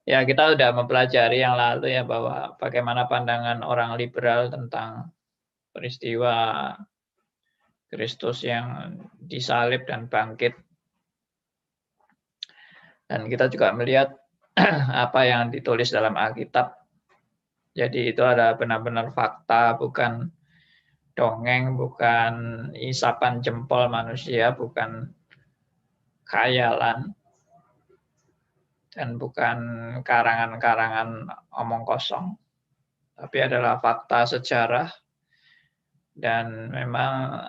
Ya, kita sudah mempelajari yang lalu ya, bahwa bagaimana pandangan orang liberal tentang peristiwa Kristus yang disalib dan bangkit. Dan kita juga melihat apa yang ditulis dalam Alkitab. Jadi itu ada benar-benar fakta, bukan dongeng, bukan isapan jempol manusia, bukan khayalan, dan bukan karangan-karangan omong kosong, tapi adalah fakta sejarah. Dan memang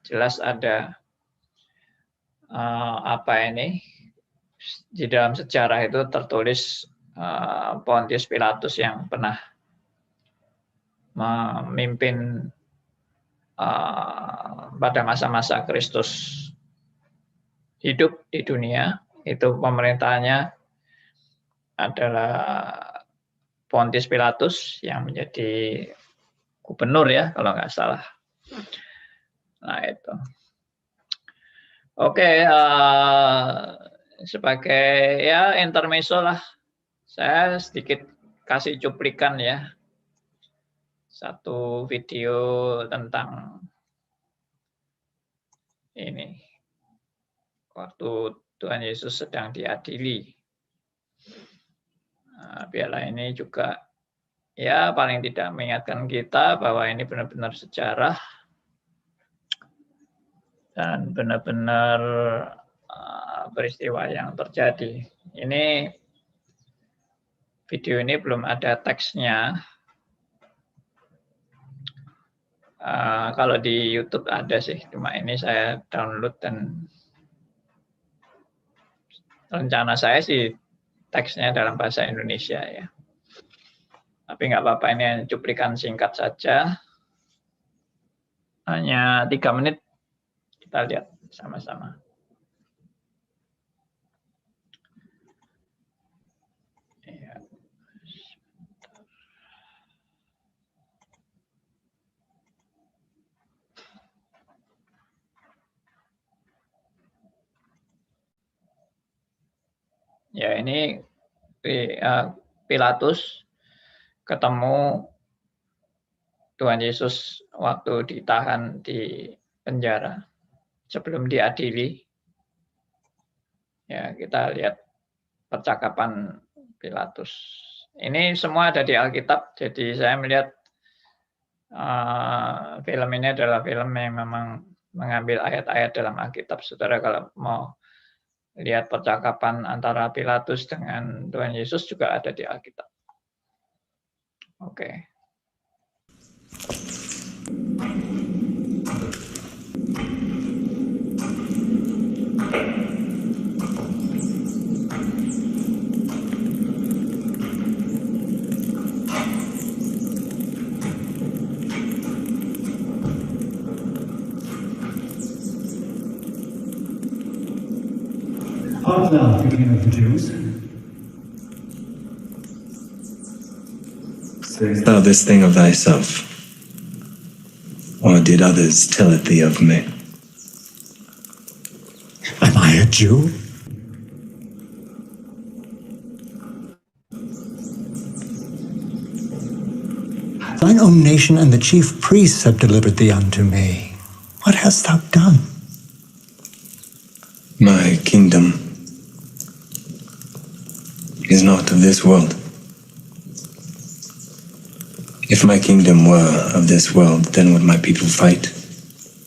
jelas ada di dalam sejarah itu tertulis Pontius Pilatus yang pernah memimpin pada masa-masa Kristus hidup di dunia. Itu pemerintahnya adalah Pontius Pilatus yang menjadi gubernur ya, kalau nggak salah. Nah itu. Oke, sebagai ya intermezzo lah, saya sedikit kasih cuplikan ya, satu video tentang ini, waktu Tuhan Yesus sedang diadili. Nah, biarlah ini juga ya paling tidak mengingatkan kita bahwa ini benar-benar sejarah dan benar-benar peristiwa yang terjadi. Ini video ini belum ada teksnya. Kalau di YouTube ada sih, cuma ini saya download dan rencana saya sih teksnya dalam bahasa Indonesia ya. Tapi nggak apa-apa, ini cuplikan singkat saja. Hanya 3 menit, kita lihat sama-sama. Ya, ini Pilatus ketemu Tuhan Yesus waktu ditahan di penjara sebelum diadili. Ya, kita lihat percakapan Pilatus. Ini semua ada di Alkitab, jadi saya melihat film ini adalah film yang memang mengambil ayat-ayat dalam Alkitab. Saudara kalau mau lihat percakapan antara Pilatus dengan Tuhan Yesus juga ada di Alkitab. Oke. Art thou the King of the Jews? Sayest thou this thing of thyself, or did others tell it thee of me? Am I a Jew? Thine own nation and the chief priests have delivered thee unto me. What hast thou done? My kingdom is not of this world. If my kingdom were of this world, then would my people fight,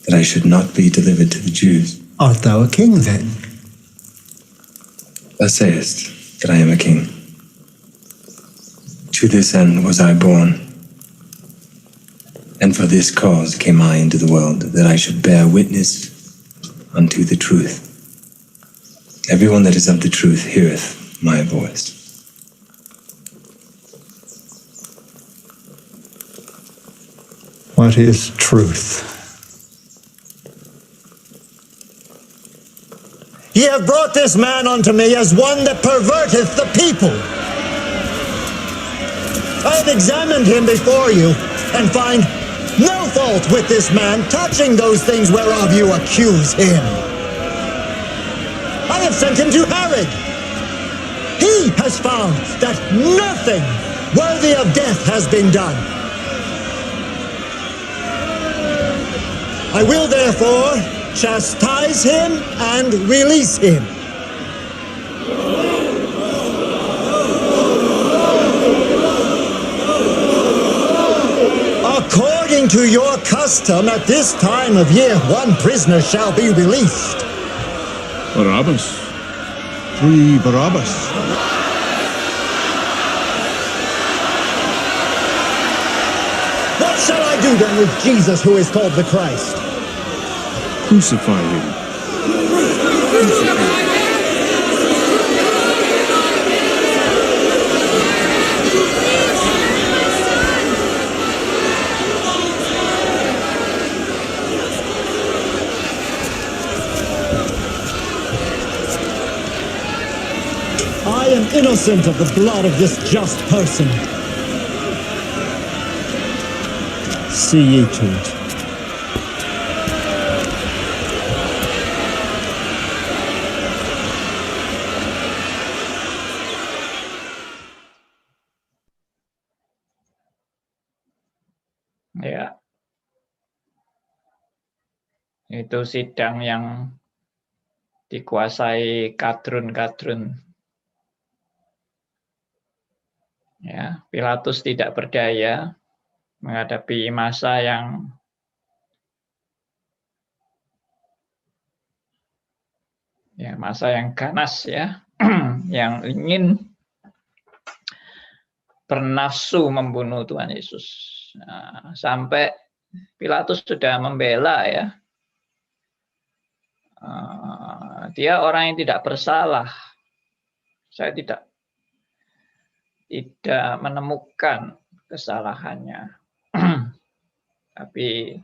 that I should not be delivered to the Jews. Art thou a king then? Thou sayest that I am a king. To this end was I born, and for this cause came I into the world, that I should bear witness unto the truth. Everyone that is of the truth heareth my voice. What is truth? Ye have brought this man unto me as one that perverteth the people. I have examined him before you, and find no fault with this man touching those things whereof you accuse him. I have sent him to Herod, he has found that nothing worthy of death has been done. I will therefore chastise him and release him. According to your custom, at this time of year, one prisoner shall be released. Barabbas. Free Barabbas. What shall I do then with Jesus, who is called the Christ? Crucify him. I am innocent of the blood of this just person. See ye to it. Ya, itu sidang yang dikuasai kadrun-kadrun. Ya, Pilatus tidak berdaya menghadapi masa yang ganas ya, yang ingin bernafsu membunuh Tuhan Yesus. Nah, sampai Pilatus sudah membela ya. Dia orang yang tidak bersalah. Saya tidak menemukan kesalahannya. Tapi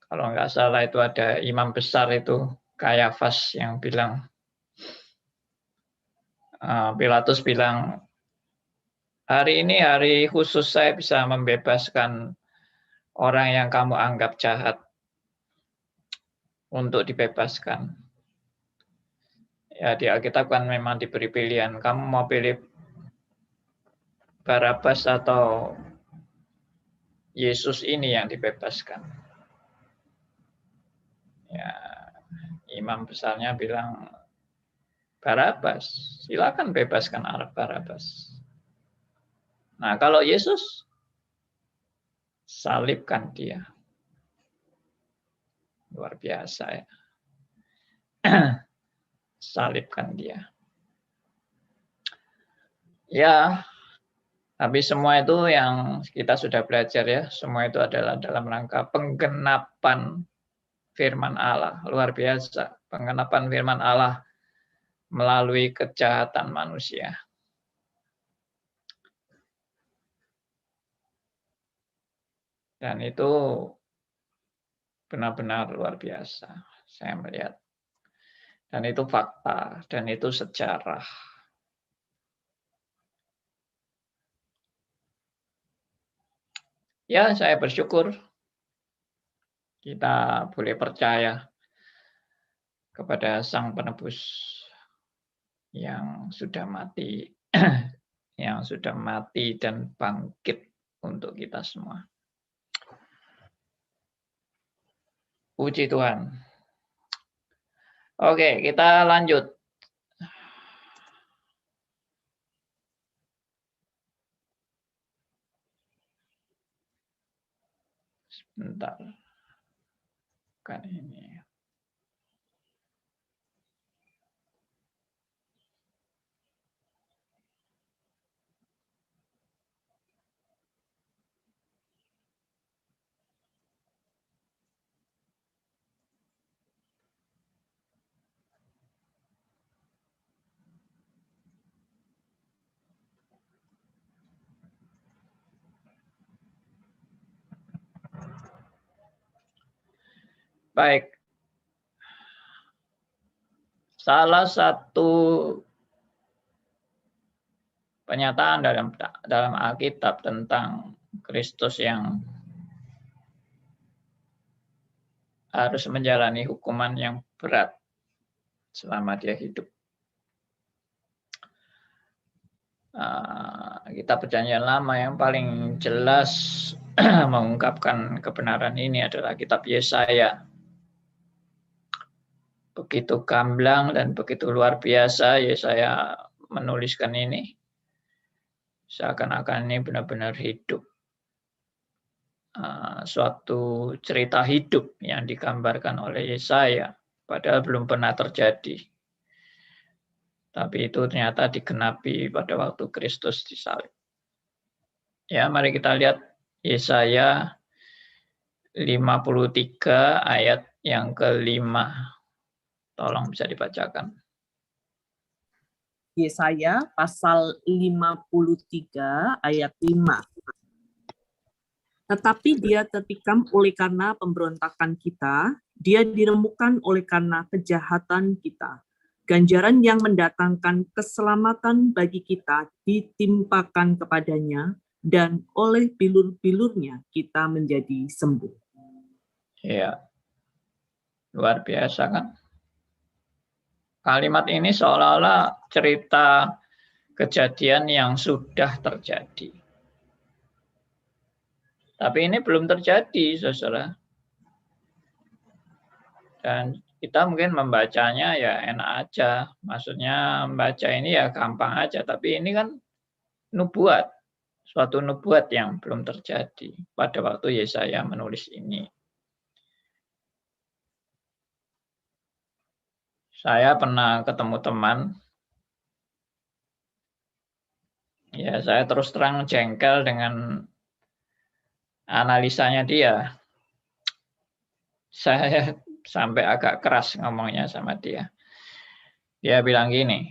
kalau nggak salah itu ada imam besar itu Kayafas yang bilang, Pilatus bilang, hari ini hari khusus saya bisa membebaskan orang yang kamu anggap jahat untuk dibebaskan. Ya, di Alkitab kan memang diberi pilihan, kamu mau pilih Barabas atau Yesus ini yang dibebaskan. Ya, imam besarnya bilang, Barabas, silakan bebaskan Barabas. Nah, kalau Yesus, salibkan dia. Luar biasa ya. Salibkan dia. Ya, tapi semua itu yang kita sudah belajar ya, semua itu adalah dalam rangka penggenapan firman Allah. Luar biasa, penggenapan firman Allah melalui kejahatan manusia. Dan itu benar-benar luar biasa, saya melihat. Dan itu fakta, dan itu sejarah. Ya, saya bersyukur kita boleh percaya kepada Sang Penebus yang sudah mati, yang sudah mati dan bangkit untuk kita semua. Puji Tuhan. Oke, kita lanjut. Sebentar. Bukan ini. Baik. Salah satu pernyataan dalam Alkitab tentang Kristus yang harus menjalani hukuman yang berat selama dia hidup. Kitab Perjanjian Lama yang paling jelas mengungkapkan kebenaran ini adalah kitab Yesaya. Begitu gamblang dan begitu luar biasa Yesaya menuliskan ini. Seakan-akan ini benar-benar hidup. Suatu cerita hidup yang digambarkan oleh Yesaya, padahal belum pernah terjadi. Tapi itu ternyata digenapi pada waktu Kristus disalib. Ya, mari kita lihat Yesaya 53 ayat yang ke-5. Tolong bisa dibacakan. Yesaya pasal 53 ayat 5. Tetapi dia tertikam oleh karena pemberontakan kita, dia diremukkan oleh karena kejahatan kita. Ganjaran yang mendatangkan keselamatan bagi kita ditimpakan kepadanya, dan oleh bilur-bilurnya kita menjadi sembuh. Ya, luar biasa kan? Kalimat ini seolah-olah cerita kejadian yang sudah terjadi. Tapi ini belum terjadi, saudara. Dan kita mungkin membacanya ya enak aja. Maksudnya membaca ini ya gampang aja. Tapi ini kan nubuat. Suatu nubuat yang belum terjadi pada waktu Yesaya menulis ini. Saya pernah ketemu teman. Ya, saya terus terang jengkel dengan analisanya dia. Saya sampai agak keras ngomongnya sama dia. Dia bilang gini,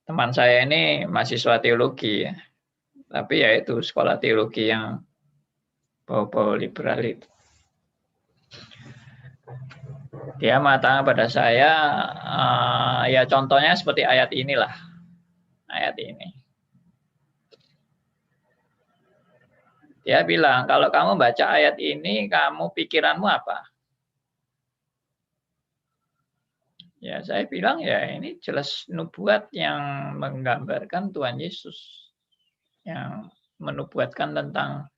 teman saya ini mahasiswa teologi, ya. Tapi ya itu sekolah teologi yang bau-bau liberal itu. Dia mengatakan pada saya, ya contohnya seperti ayat inilah, ayat ini. Dia bilang, kalau kamu baca ayat ini, kamu pikiranmu apa? Ya, saya bilang ya ini jelas nubuat yang menggambarkan Tuhan Yesus. Yang menubuatkan tentang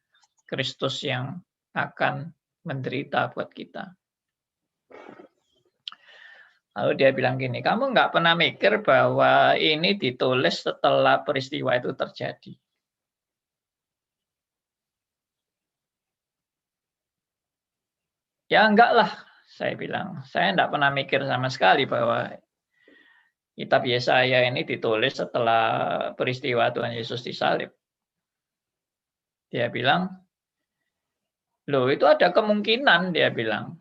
Kristus yang akan menderita buat kita. Lalu dia bilang gini, kamu nggak pernah mikir bahwa ini ditulis setelah peristiwa itu terjadi? Ya enggak lah, saya bilang. Saya enggak pernah mikir sama sekali bahwa kitab Yesaya ini ditulis setelah peristiwa Tuhan Yesus disalib. Dia bilang, loh itu ada kemungkinan, dia bilang.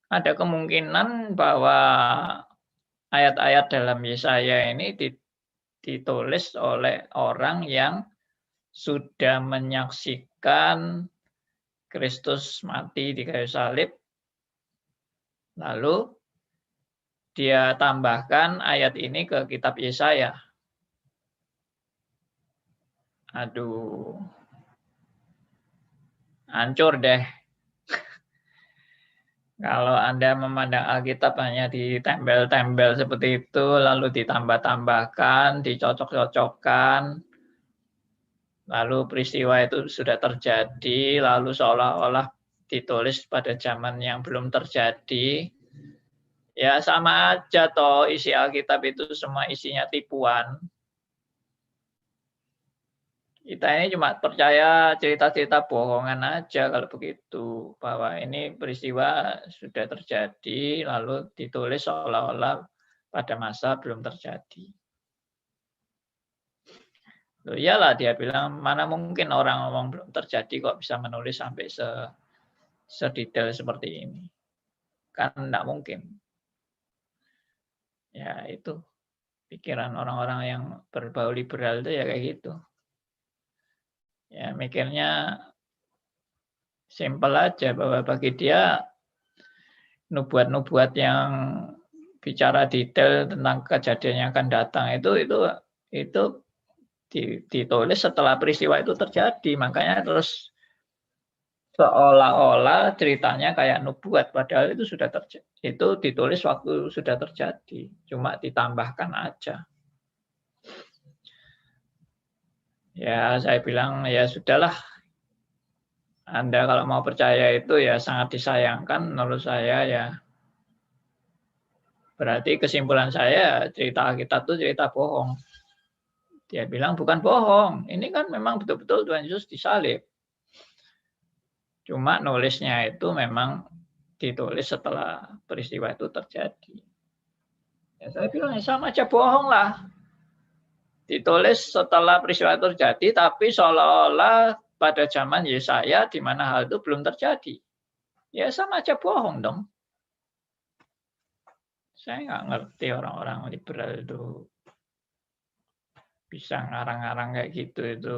Ada kemungkinan bahwa ayat-ayat dalam Yesaya ini ditulis oleh orang yang sudah menyaksikan Kristus mati di kayu salib, lalu dia tambahkan ayat ini ke kitab Yesaya. Aduh, hancur deh. Kalau Anda memandang Alkitab hanya ditempel-tempel seperti itu, lalu ditambah-tambahkan, dicocok-cocokkan, lalu peristiwa itu sudah terjadi, lalu seolah-olah ditulis pada zaman yang belum terjadi. Ya sama aja toh, isi Alkitab itu semua isinya tipuan. Kita ini cuma percaya cerita-cerita bohongan aja kalau begitu. Bahwa ini peristiwa sudah terjadi, lalu ditulis seolah-olah pada masa belum terjadi. Loh, iyalah dia bilang, mana mungkin orang ngomong belum terjadi kok bisa menulis sampai sedetail seperti ini. Kan enggak mungkin. Ya itu pikiran orang-orang yang berbau liberal itu ya kayak gitu. Ya mikirnya simpel aja bahwa bagi dia nubuat-nubuat yang bicara detail tentang kejadian yang akan datang itu ditulis setelah peristiwa itu terjadi. Makanya terus seolah-olah ceritanya kayak nubuat, padahal itu sudah terjadi. Itu ditulis waktu sudah terjadi, cuma ditambahkan aja. Ya, saya bilang ya sudahlah. Anda kalau mau percaya itu ya sangat disayangkan menurut saya ya. Berarti kesimpulan saya cerita kita tuh cerita bohong. Dia bilang bukan bohong, ini kan memang betul-betul Tuhan Yesus disalib. Cuma nulisnya itu memang ditulis setelah peristiwa itu terjadi. Ya, saya bilang ya sama aja bohong lah. Ditulis setelah peristiwa itu terjadi, tapi seolah-olah pada zaman Yesaya di mana hal itu belum terjadi. Ya sama aja bohong dong. Saya nggak ngerti orang-orang liberal itu bisa ngarang-ngarang kayak gitu itu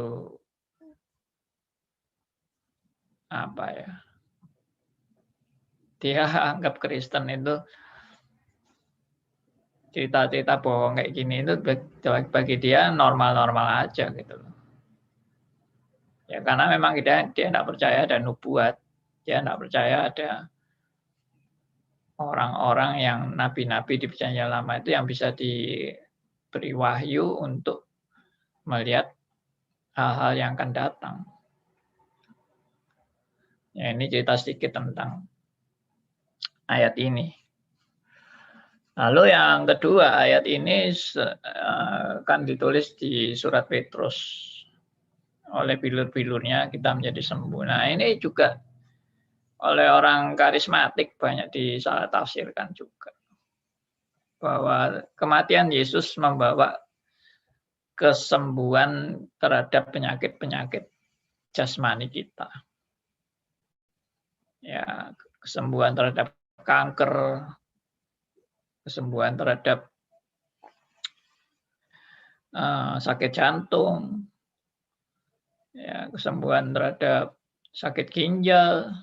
apa ya? Dia anggap Kristen itu cerita-cerita bohong kayak gini itu bagi dia normal-normal aja gitu loh. Ya karena memang dia tidak percaya ada nubuat, dia tidak percaya ada orang-orang yang nabi-nabi di Perjanjian Lama itu yang bisa diberi wahyu untuk melihat hal-hal yang akan datang. Ya ini cerita sedikit tentang ayat ini. Lalu yang kedua, ayat ini kan ditulis di surat Petrus. Oleh bilur-bilurnya kita menjadi sembuh. Nah ini juga oleh orang karismatik banyak disalah tafsirkan juga. Bahwa kematian Yesus membawa kesembuhan terhadap penyakit-penyakit jasmani kita. Ya, kesembuhan terhadap kanker, kesembuhan terhadap sakit jantung, ya, kesembuhan terhadap sakit ginjal,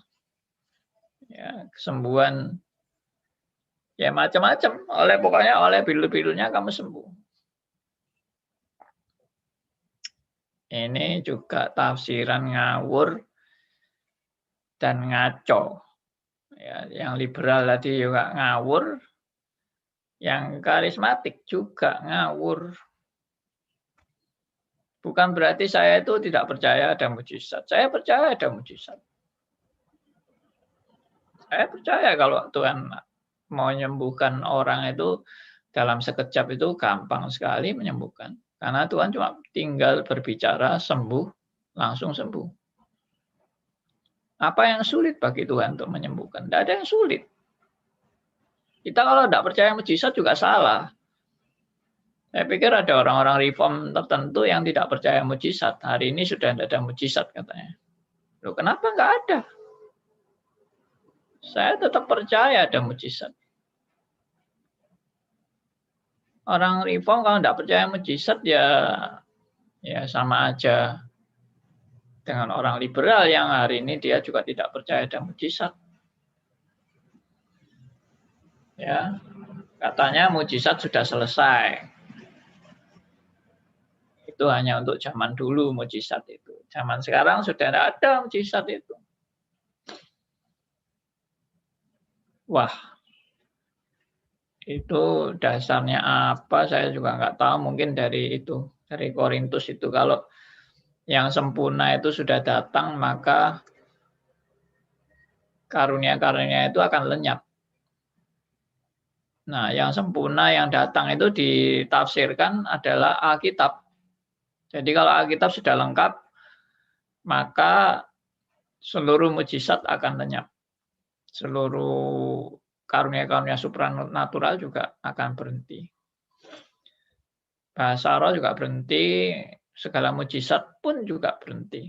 ya, kesembuhan ya macam-macam. Pokoknya oleh bilur-bilurnya kamu sembuh. Ini juga tafsiran ngawur dan ngaco. Ya, yang liberal tadi juga ngawur, yang karismatik juga ngawur. Bukan berarti saya itu tidak percaya ada mujizat. Saya percaya ada mujizat. Saya percaya kalau Tuhan mau menyembuhkan orang itu dalam sekejap itu gampang sekali menyembuhkan. Karena Tuhan cuma tinggal berbicara sembuh, langsung sembuh. Apa yang sulit bagi Tuhan untuk menyembuhkan? Tidak ada yang sulit. Kita kalau tidak percaya mujizat juga salah. Saya pikir ada orang-orang reform tertentu yang tidak percaya mujizat. Hari ini sudah tidak ada mujizat katanya. Loh, kenapa nggak ada? Saya tetap percaya ada mujizat. Orang reform kalau tidak percaya mujizat ya sama aja dengan orang liberal yang hari ini dia juga tidak percaya ada mujizat. Ya, katanya mujizat sudah selesai. Itu hanya untuk zaman dulu mujizat itu. Zaman sekarang sudah tidak ada mujizat itu. Wah, itu dasarnya apa saya juga nggak tahu. Mungkin dari Korintus itu. Kalau yang sempurna itu sudah datang, maka karunia-karunia itu akan lenyap. Nah, yang sempurna yang datang itu ditafsirkan adalah Alkitab. Jadi kalau Alkitab sudah lengkap, maka seluruh mujizat akan lenyap. Seluruh karunia-karunia supranatural juga akan berhenti. Bahasa roh juga berhenti, segala mujizat pun juga berhenti.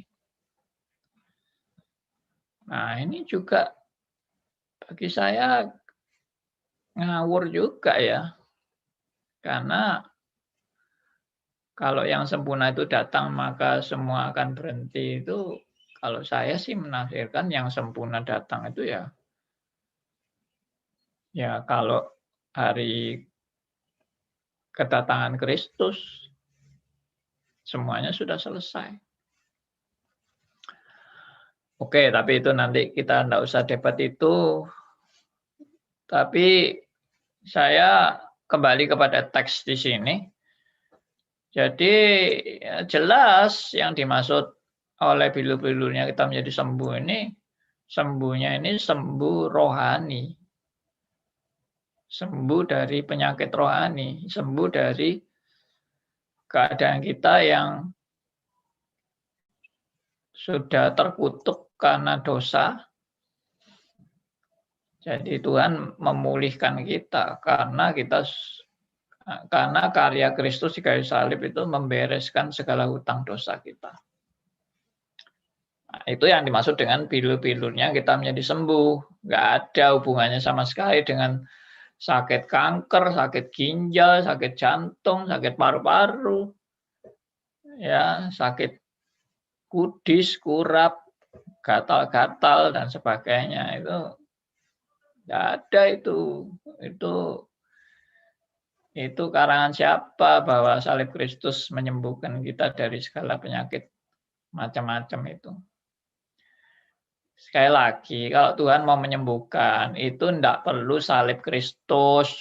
Nah, ini juga bagi saya ngawur juga ya. Karena kalau yang sempurna itu datang maka semua akan berhenti itu, kalau saya sih menafsirkan yang sempurna datang itu ya kalau hari kedatangan Kristus semuanya sudah selesai. Oke, tapi itu nanti kita enggak usah debat itu. Tapi saya kembali kepada teks di sini. Jadi jelas yang dimaksud oleh bilur-bilurnya kita menjadi sembuh ini, sembuhnya ini sembuh rohani. Sembuh dari penyakit rohani, sembuh dari keadaan kita yang sudah terkutuk karena dosa. Jadi Tuhan memulihkan kita karena karya Kristus di kayu salib itu membereskan segala hutang dosa kita. Nah, itu yang dimaksud dengan bilur-bilurnya kita menjadi sembuh. Nggak ada hubungannya sama sekali dengan sakit kanker, sakit ginjal, sakit jantung, sakit paru-paru, ya, sakit kudis, kurap, gatal-gatal dan sebagainya. Itu nggak ada itu karangan siapa bahwa salib Kristus menyembuhkan kita dari segala penyakit macam-macam itu. Sekali lagi, kalau Tuhan mau menyembuhkan, itu tidak perlu salib Kristus.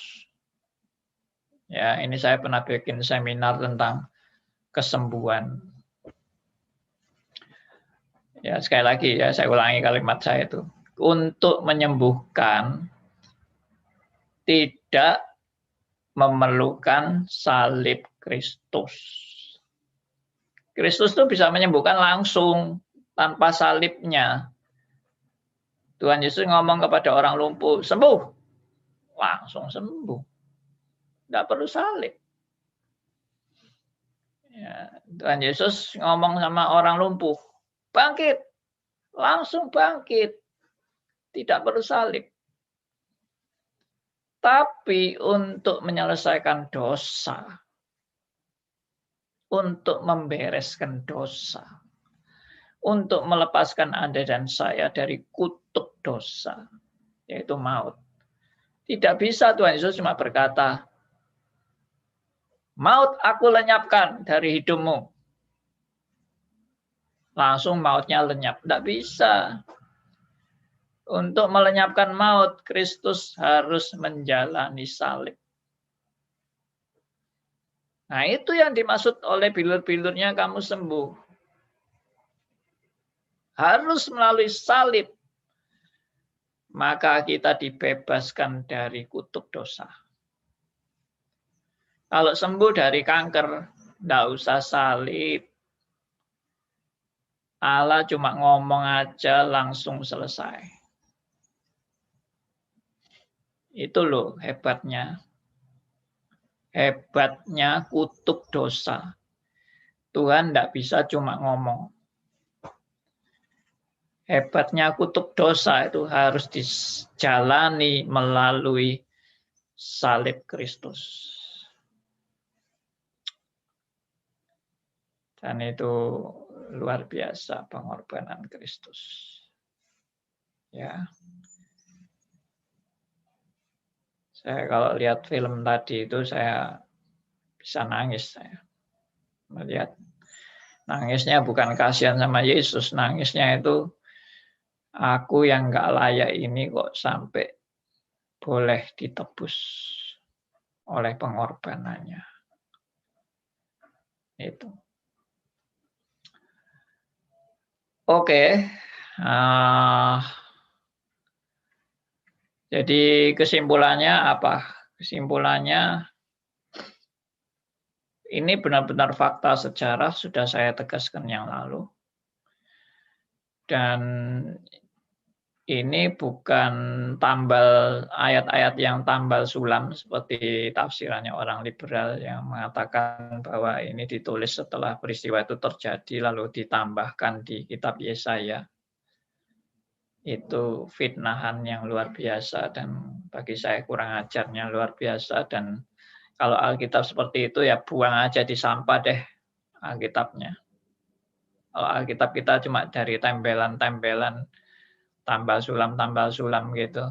Ya, ini saya pernah bikin seminar tentang kesembuhan. Ya, sekali lagi ya, saya ulangi kalimat saya itu. Untuk menyembuhkan tidak memerlukan salib Kristus. Kristus itu bisa menyembuhkan langsung tanpa salibnya. Tuhan Yesus ngomong kepada orang lumpuh, sembuh. Langsung sembuh. Tidak perlu salib. Ya, Tuhan Yesus ngomong sama orang lumpuh, bangkit. Langsung bangkit. Tidak perlu salib. Tapi untuk menyelesaikan dosa, untuk membereskan dosa, untuk melepaskan Anda dan saya dari kutuk dosa, yaitu maut. Tidak bisa Tuhan Yesus cuma berkata, maut aku lenyapkan dari hidupmu. Langsung mautnya lenyap. Tidak bisa. Untuk melenyapkan maut, Kristus harus menjalani salib. Nah, itu yang dimaksud oleh bilur-bilurnya kamu sembuh. Harus melalui salib. Maka kita dibebaskan dari kutuk dosa. Kalau sembuh dari kanker, tidak usah salib. Allah cuma ngomong aja langsung selesai. Itu loh hebatnya. Hebatnya kutuk dosa. Tuhan tidak bisa cuma ngomong. Hebatnya kutuk dosa itu harus dijalani melalui salib Kristus. Dan itu luar biasa pengorbanan Kristus. Ya. Saya kalau lihat film tadi itu saya bisa nangis saya. Melihat nangisnya bukan kasihan sama Yesus, nangisnya itu aku yang nggak layak ini kok sampai boleh ditebus oleh pengorbanannya. Itu. Oke. Jadi kesimpulannya apa? Kesimpulannya ini benar-benar fakta sejarah sudah saya tegaskan yang lalu. Dan ini bukan tambal ayat-ayat yang tambal sulam seperti tafsirannya orang liberal yang mengatakan bahwa ini ditulis setelah peristiwa itu terjadi lalu ditambahkan di kitab Yesaya. Itu fitnahan yang luar biasa dan bagi saya kurang ajarnya luar biasa. Dan kalau Alkitab seperti itu ya buang aja di sampah deh Alkitabnya. Kalau Alkitab kita cuma dari tembelan-tembelan tambal sulam gitu.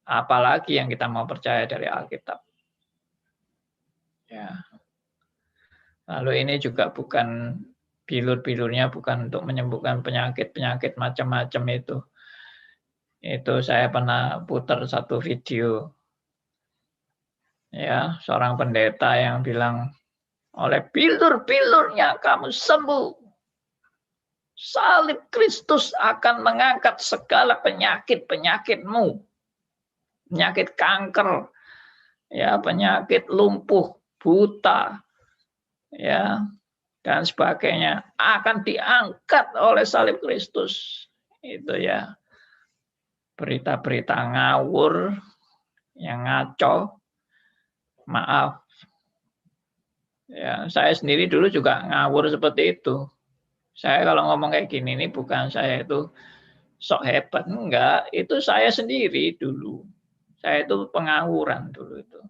Apalagi yang kita mau percaya dari Alkitab. Ya. Lalu ini juga bukan bilur-bilurnya bukan untuk menyembuhkan penyakit-penyakit macam-macam itu. Itu saya pernah putar satu video. Ya, seorang pendeta yang bilang, oleh bilur-bilurnya kamu sembuh. Salib Kristus akan mengangkat segala penyakit-penyakitmu. Penyakit kanker, ya, penyakit lumpuh, buta, ya, dan sebagainya akan diangkat oleh salib Kristus. Itu ya, berita-berita ngawur yang ngaco. Maaf. Ya, saya sendiri dulu juga ngawur seperti itu. Saya kalau ngomong kayak gini ini bukan saya itu sok hebat, enggak. Itu saya sendiri dulu. Saya itu pengawuran dulu itu.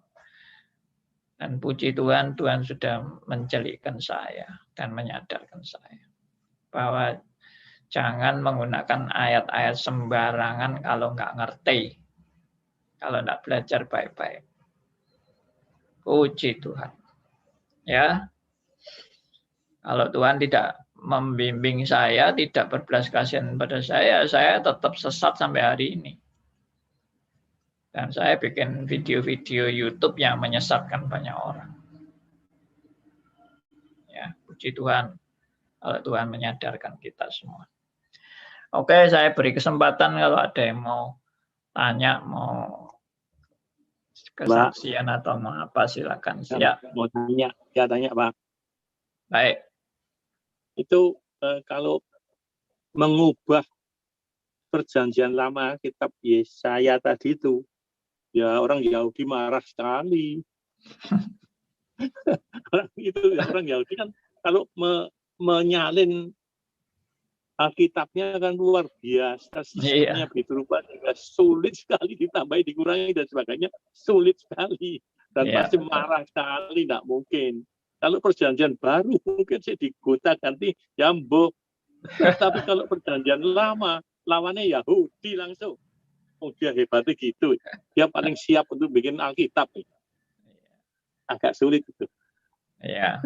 Dan puji Tuhan, Tuhan sudah mencelikkan saya dan menyadarkan saya bahwa jangan menggunakan ayat-ayat sembarangan kalau nggak ngerti, kalau nggak belajar baik-baik. Puji Tuhan. Ya, kalau Tuhan tidak membimbing saya, tidak berbelas kasihan pada saya tetap sesat sampai hari ini. Dan saya bikin video-video YouTube yang menyesatkan banyak orang. Ya, puji Tuhan, kalau Tuhan menyadarkan kita semua. Oke, saya beri kesempatan kalau ada yang mau tanya, mau kesaksian atau mau apa, silakan. Ya, mau tanya, Pak. Baik. Itu kalau mengubah perjanjian lama kitab Yesaya tadi itu, ya orang Yahudi marah sekali. Orang Yahudi kan kalau menyalin Alkitabnya kan luar biasa, sistemnya begitu rupa, sulit sekali, ditambahi, dikurangi dan sebagainya, sulit sekali dan pasti marah sekali, tidak mungkin. Kalau perjanjian baru mungkin sih digonta-ganti jambo, tapi kalau perjanjian lama lawannya Yahudi langsung. Oh, dia hebatnya gitu, dia paling siap untuk bikin Alkitab. Agak sulit itu. Ya.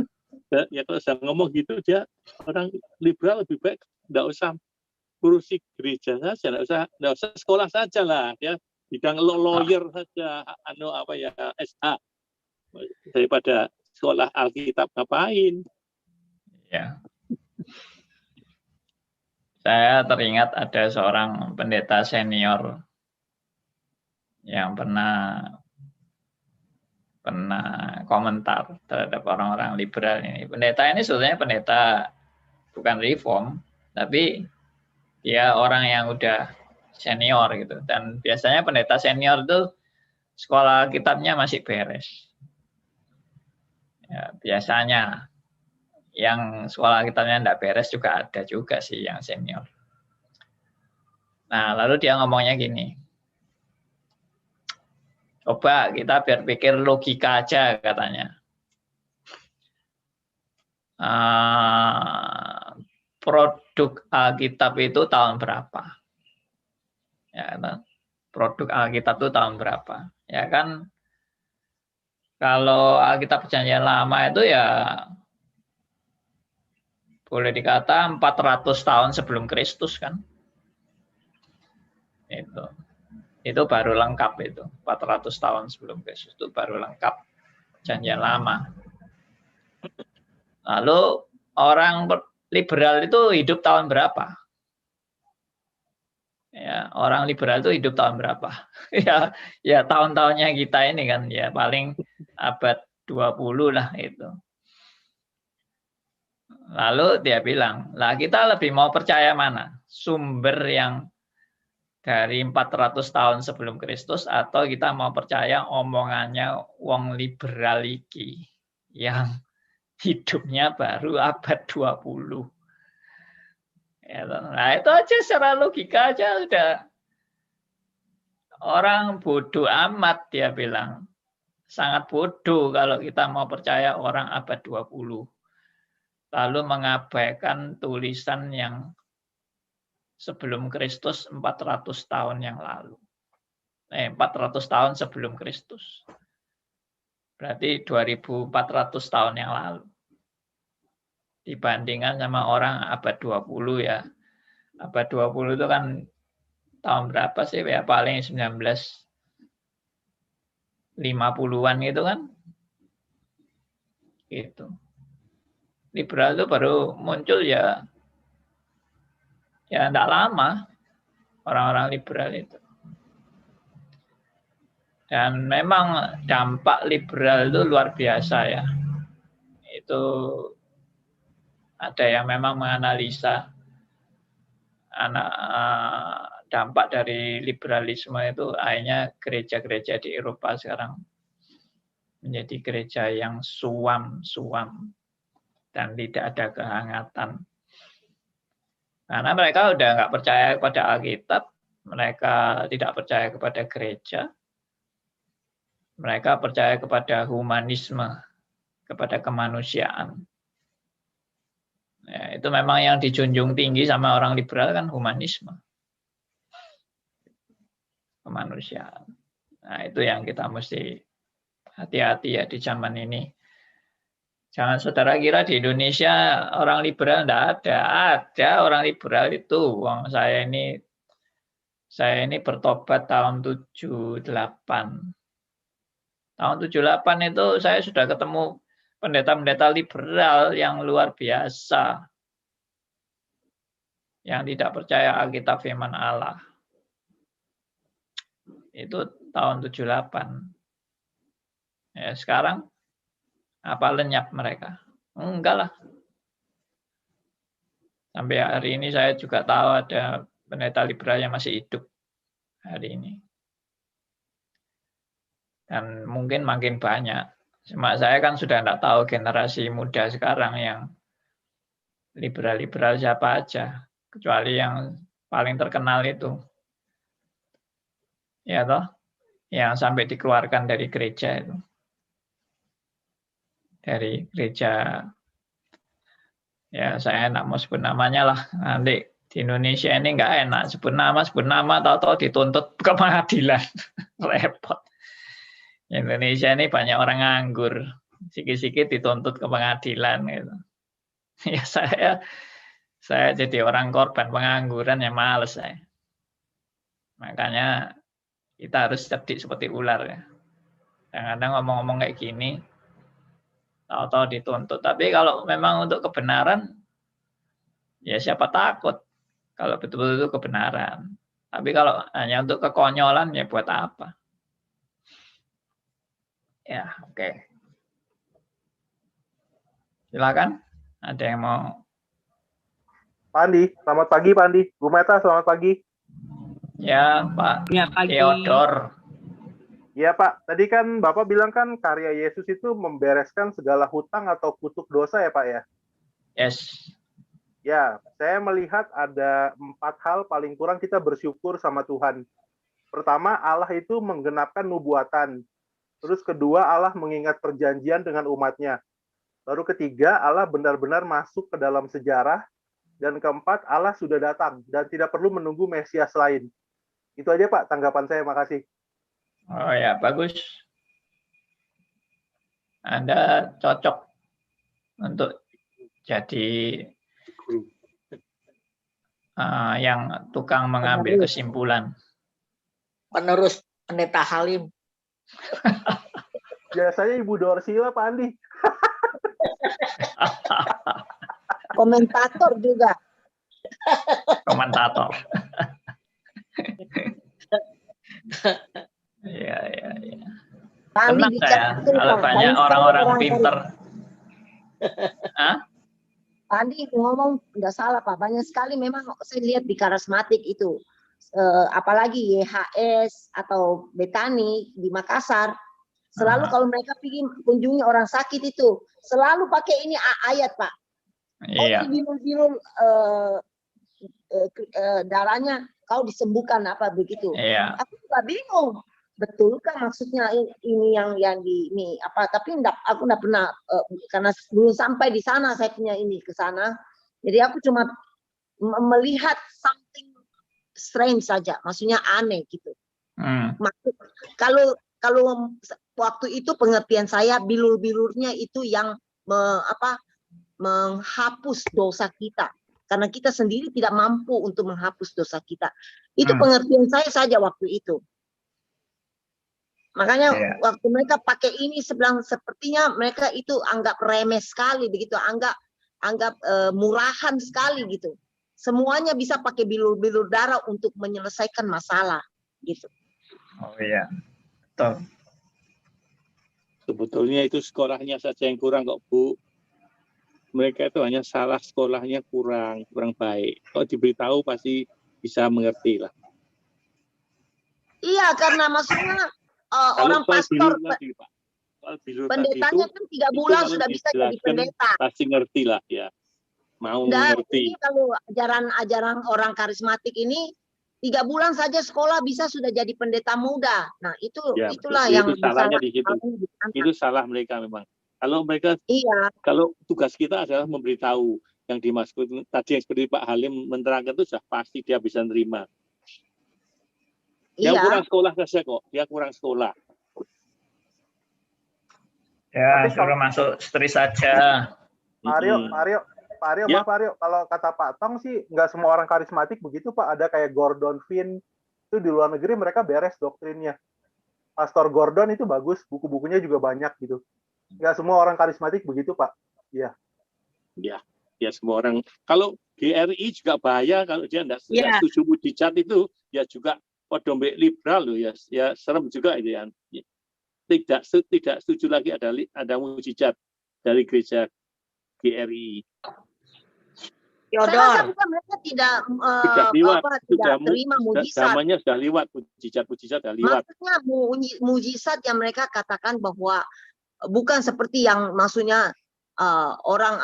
Ya kalau saya ngomong gitu, dia orang liberal lebih baik tidak usah urusi gereja saja, tidak usah sekolah saja lah, ya bidang lawyer saja, SH, daripada sekolah Alkitab ngapain? Ya. Saya teringat ada seorang pendeta senior yang pernah komentar terhadap orang-orang liberal ini. Pendeta ini sebetulnya pendeta bukan reform, tapi dia orang yang udah senior gitu. Dan biasanya pendeta senior itu sekolah kitabnya masih beres. Ya, biasanya yang sekolah kitabnya enggak beres juga ada juga sih yang senior. Nah, lalu dia ngomongnya gini. Coba kita berpikir logika aja katanya. Produk Alkitab itu tahun berapa? Ya kan? Produk Alkitab itu tahun berapa? Ya kan? Kalau Alkitab Perjanjian Lama itu ya boleh dikata 400 tahun sebelum Kristus kan? Itu baru lengkap itu. 400 tahun sebelum Kristus itu baru lengkap Perjanjian Lama. Lalu orang liberal itu hidup tahun berapa? Ya, orang liberal itu hidup tahun berapa? ya tahun-tahunnya kita ini kan ya paling abad 20 lah itu. Lalu dia bilang, lah kita lebih mau percaya mana? Sumber yang dari 400 tahun sebelum Kristus atau kita mau percaya omongannya wong liberal iki yang hidupnya baru abad 20. Ya, nah itu aja secara logika aja udah orang bodoh amat dia bilang. Sangat bodoh kalau kita mau percaya orang abad 20. Lalu mengabaikan tulisan yang sebelum Kristus 400 tahun yang lalu. 400 tahun sebelum Kristus. Berarti 2400 tahun yang lalu. dibandingkan sama orang abad 20 ya. Abad 20 itu kan tahun berapa sih ya, paling 1950-an gitu kan. Gitu. Liberal itu baru muncul ya enggak lama orang-orang liberal itu. Dan memang dampak liberal itu luar biasa ya. Itu ada yang memang menganalisa dampak dari liberalisme itu akhirnya gereja-gereja di Eropa sekarang menjadi gereja yang suam dan tidak ada kehangatan. Karena mereka udah nggak percaya kepada Alkitab, mereka tidak percaya kepada gereja, mereka percaya kepada humanisme, kepada kemanusiaan. Ya, itu memang yang dijunjung tinggi sama orang liberal kan humanisme, kemanusiaan. Nah, itu yang kita mesti hati-hati ya di zaman ini. Jangan saudara kira di Indonesia orang liberal enggak ada. Ada orang liberal itu. Saya ini bertobat tahun 78. Tahun 78 itu saya sudah ketemu pendeta-pendeta liberal yang luar biasa. Yang tidak percaya Alkitab firman Allah. Itu tahun 78. Ya, sekarang apa lenyap mereka? Enggak lah. Sampai hari ini saya juga tahu ada pendeta liberal yang masih hidup hari ini. Dan mungkin makin banyak. Cuma saya kan sudah tidak tahu generasi muda sekarang yang liberal-liberal siapa aja. Kecuali yang paling terkenal itu. Ya toh? Yang sampai dikeluarkan dari gereja itu. Dari gereja, ya saya enggak mau sebut namanya lah, nanti di Indonesia ini enggak enak sebut nama tahu-tahu dituntut ke pengadilan. Repot. Indonesia ini banyak orang nganggur, sikit-sikit dituntut ke pengadilan gitu. Ya saya jadi orang korban pengangguran, ya males saya. Makanya kita harus cerdik seperti ular ya. Kadang-kadang ngomong-ngomong kayak gini tahu-tahu dituntut. Tapi kalau memang untuk kebenaran, ya siapa takut kalau betul-betul itu kebenaran. Tapi kalau hanya untuk kekonyolan, ya buat apa? Ya, oke. Silakan. Ada yang mau? Pak Andi, selamat pagi Pak Andi. Bu Meta, selamat pagi. Ya, Pak Ya, pagi. Theodor. Ya Pak, tadi kan Bapak bilang kan karya Yesus itu membereskan segala hutang atau kutuk dosa ya Pak ya? Yes. Ya, saya melihat ada 4 hal paling kurang kita bersyukur sama Tuhan. Pertama, Allah itu menggenapkan nubuatan. Terus kedua, Allah mengingat perjanjian dengan umatnya. Baru ketiga, Allah benar-benar masuk ke dalam sejarah. Dan keempat, Allah sudah datang dan tidak perlu menunggu Mesias lain. Itu aja Pak, tanggapan saya. Makasih. Oh ya, bagus. Anda cocok untuk jadi yang tukang mengambil kesimpulan. Penerus Pendeta Halim. Biasanya Ibu Dorsila, Pak Andi. Komentator juga. Komentator. Iya. Tenang saya, kalau banyak orang-orang pinter. Pak Andi ngomong nggak salah Pak, banyak sekali memang saya lihat di karismatik itu, apalagi YHS atau Betani di Makassar, selalu kalau mereka pergi kunjungi orang sakit itu, selalu pakai ini ayat Pak. Iya. Bilul-bilul darahnya kau disembuhkan apa begitu. Iya. Aku juga bingung. Betulkah maksudnya ini yang di ini apa? Tapi aku enggak pernah karena belum sampai di sana saya punya ini ke sana. Jadi aku cuma melihat something strange saja, maksudnya aneh gitu. Maksud kalau waktu itu pengertian saya bilur-bilurnya itu yang menghapus dosa kita. Karena kita sendiri tidak mampu untuk menghapus dosa kita. Itu pengertian saya saja waktu itu. Makanya waktu mereka pakai ini sepertinya mereka itu anggap remeh sekali begitu, anggap murahan sekali gitu. Semuanya bisa pakai bilur-bilur darah untuk menyelesaikan masalah gitu. Oh iya, betul. Sebetulnya itu sekolahnya saja yang kurang kok, Bu. Mereka itu hanya salah sekolahnya kurang baik. Kalau diberitahu pasti bisa mengerti lah. Iya, karena maksudnya orang pastor, pendetanya kan 3 bulan sudah bisa jadi pendeta. Pasti ngerti lah ya, mau ngerti. Ini kalau ajaran orang karismatik ini 3 bulan saja sekolah bisa sudah jadi pendeta muda. Nah itulah yang salahnya di situ. Itu salah mereka memang. Kalau mereka, kalau tugas kita adalah memberitahu yang dimaksud tadi yang seperti Pak Halim menerangkan itu sudah pasti dia bisa nerima. Yang kurang sekolah saja kok, dia kurang sekolah. Ya, suruh masuk stri saja. Pak Aryo, Ya. Maaf Pak Aryo, kalau kata Pak Tong sih nggak semua orang karismatik begitu Pak. Ada kayak Gordon Finn, itu di luar negeri mereka beres doktrinnya. Pastor Gordon itu bagus, buku-bukunya juga banyak gitu. Nggak semua orang karismatik begitu Pak. Iya. Ya semua orang. Kalau GRI juga bahaya kalau dia tidak setuju mujizat itu, ya juga podombe liberal loh ya serem juga itu ya. Tidak setuju lagi ada mujizat dari gereja GRI. Saya rasa bukan mereka tidak terima mujizat. Zamannya sudah lewat, mujizat sudah lewat. Maksudnya mujizat yang mereka katakan bahwa bukan seperti yang maksudnya orang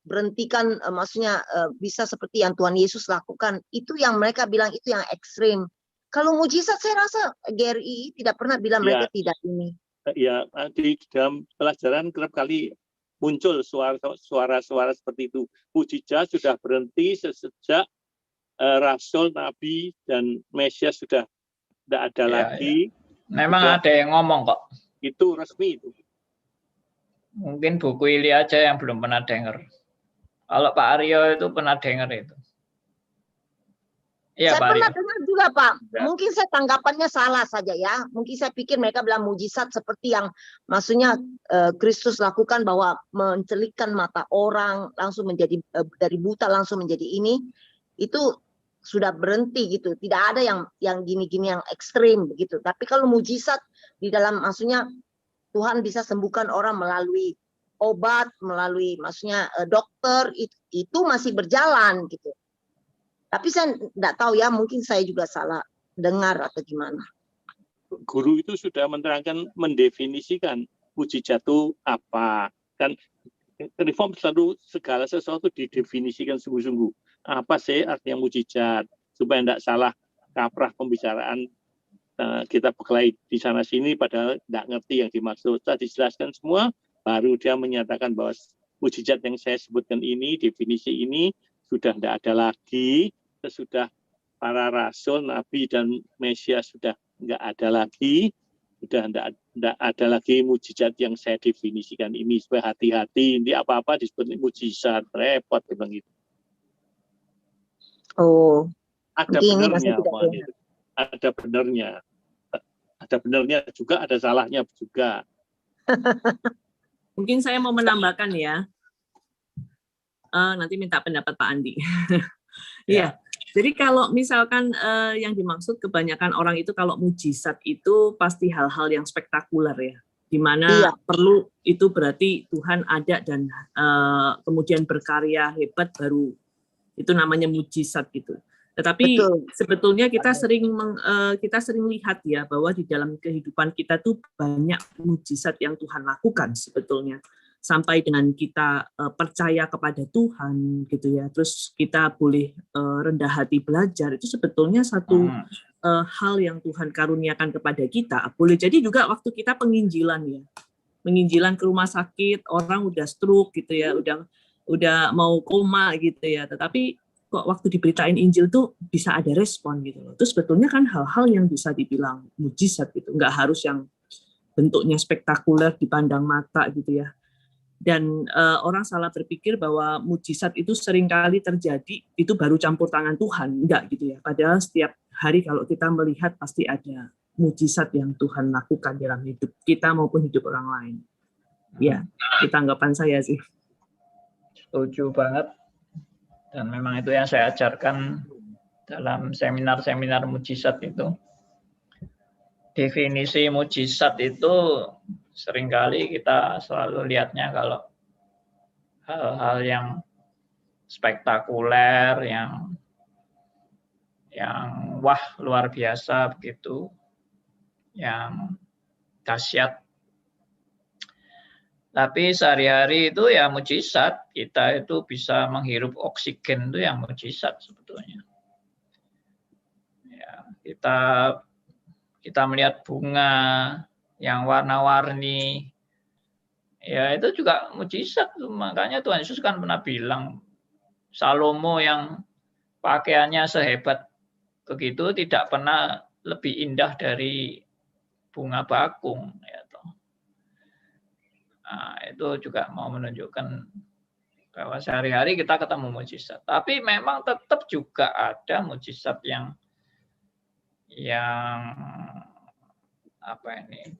berhentikan, maksudnya bisa seperti yang Tuhan Yesus lakukan. Itu yang mereka bilang itu yang ekstrim. Kalau mujizat saya rasa GRI tidak pernah bilang mereka tidak ini. Ya, di dalam pelajaran kerap kali muncul suara-suara seperti itu. Mujizat sudah berhenti sejak Rasul, Nabi, dan Mesias sudah tidak ada lagi. Memang ada yang ngomong kok. Itu resmi itu. Mungkin Bu Kuili aja yang belum pernah dengar. Kalau Pak Aryo itu pernah dengar itu. Ya, saya pernah dengar juga Pak. Ya. Mungkin saya tanggapannya salah saja ya. Mungkin saya pikir mereka bilang mujizat seperti yang maksudnya Kristus lakukan bahwa mencelikkan mata orang langsung menjadi dari buta langsung menjadi ini. Itu sudah berhenti gitu. Tidak ada yang gini-gini yang ekstrim begitu. Tapi kalau mujizat di dalam maksudnya Tuhan bisa sembuhkan orang melalui obat, melalui maksudnya dokter itu masih berjalan gitu. Tapi saya tidak tahu ya, mungkin saya juga salah dengar atau gimana. Guru itu sudah menerangkan, mendefinisikan mujizat itu apa. Kan reform selalu segala sesuatu didefinisikan sungguh-sungguh. Apa sih artinya mujizat? Supaya tidak salah kaprah pembicaraan kita berkelahi di sana-sini padahal tidak ngerti yang dimaksud. Setelah dijelaskan semua, baru dia menyatakan bahwa mujizat yang saya sebutkan ini, definisi ini, sudah tidak ada lagi. Sesudah para rasul, nabi dan Mesias sudah nggak ada lagi, sudah nggak ada lagi mujizat yang saya definisikan ini. Supaya hati-hati, ini apa-apa disebut mujizat, repot bilang gitu. Oh, ada benernya, ada benernya juga, ada salahnya juga. Mungkin saya mau menambahkan ya. Nanti minta pendapat Pak Andi. Iya. Jadi kalau misalkan yang dimaksud kebanyakan orang itu kalau mujizat itu pasti hal-hal yang spektakuler ya, di mana perlu itu berarti Tuhan ada dan kemudian berkarya hebat baru itu namanya mujizat gitu. Tetapi sebetulnya kita sering lihat ya bahwa di dalam kehidupan kita tuh banyak mujizat yang Tuhan lakukan sebetulnya. Sampai dengan kita percaya kepada Tuhan gitu ya, terus kita boleh rendah hati belajar, itu sebetulnya satu hal yang Tuhan karuniakan kepada kita. Boleh jadi juga waktu kita penginjilan ya, penginjilan ke rumah sakit, orang udah stroke gitu ya, udah mau koma gitu ya, tetapi kok waktu diberitain Injil tuh bisa ada respon gitu loh. Itu sebetulnya kan hal-hal yang bisa dibilang mujizat gitu, nggak harus yang bentuknya spektakuler dipandang mata gitu ya. Dan orang salah berpikir bahwa mujizat itu seringkali terjadi itu baru campur tangan Tuhan, enggak gitu ya. Padahal setiap hari kalau kita melihat pasti ada mujizat yang Tuhan lakukan dalam hidup kita maupun hidup orang lain. Ya, itu tanggapan saya sih. Setuju banget. Dan memang itu yang saya ajarkan dalam seminar-seminar mujizat itu. Definisi mujizat itu seringkali kita selalu lihatnya kalau hal-hal yang spektakuler, yang wah luar biasa begitu, yang dahsyat. Tapi sehari-hari itu ya mujizat, kita itu bisa menghirup oksigen itu yang mujizat sebetulnya. Ya, kita melihat bunga yang warna-warni, ya itu juga mujizat. Makanya Tuhan Yesus kan pernah bilang, Salomo yang pakaiannya sehebat begitu tidak pernah lebih indah dari bunga bakung. Ya, nah, itu juga mau menunjukkan bahwa sehari-hari kita ketemu mujizat. Tapi memang tetap juga ada mujizat yang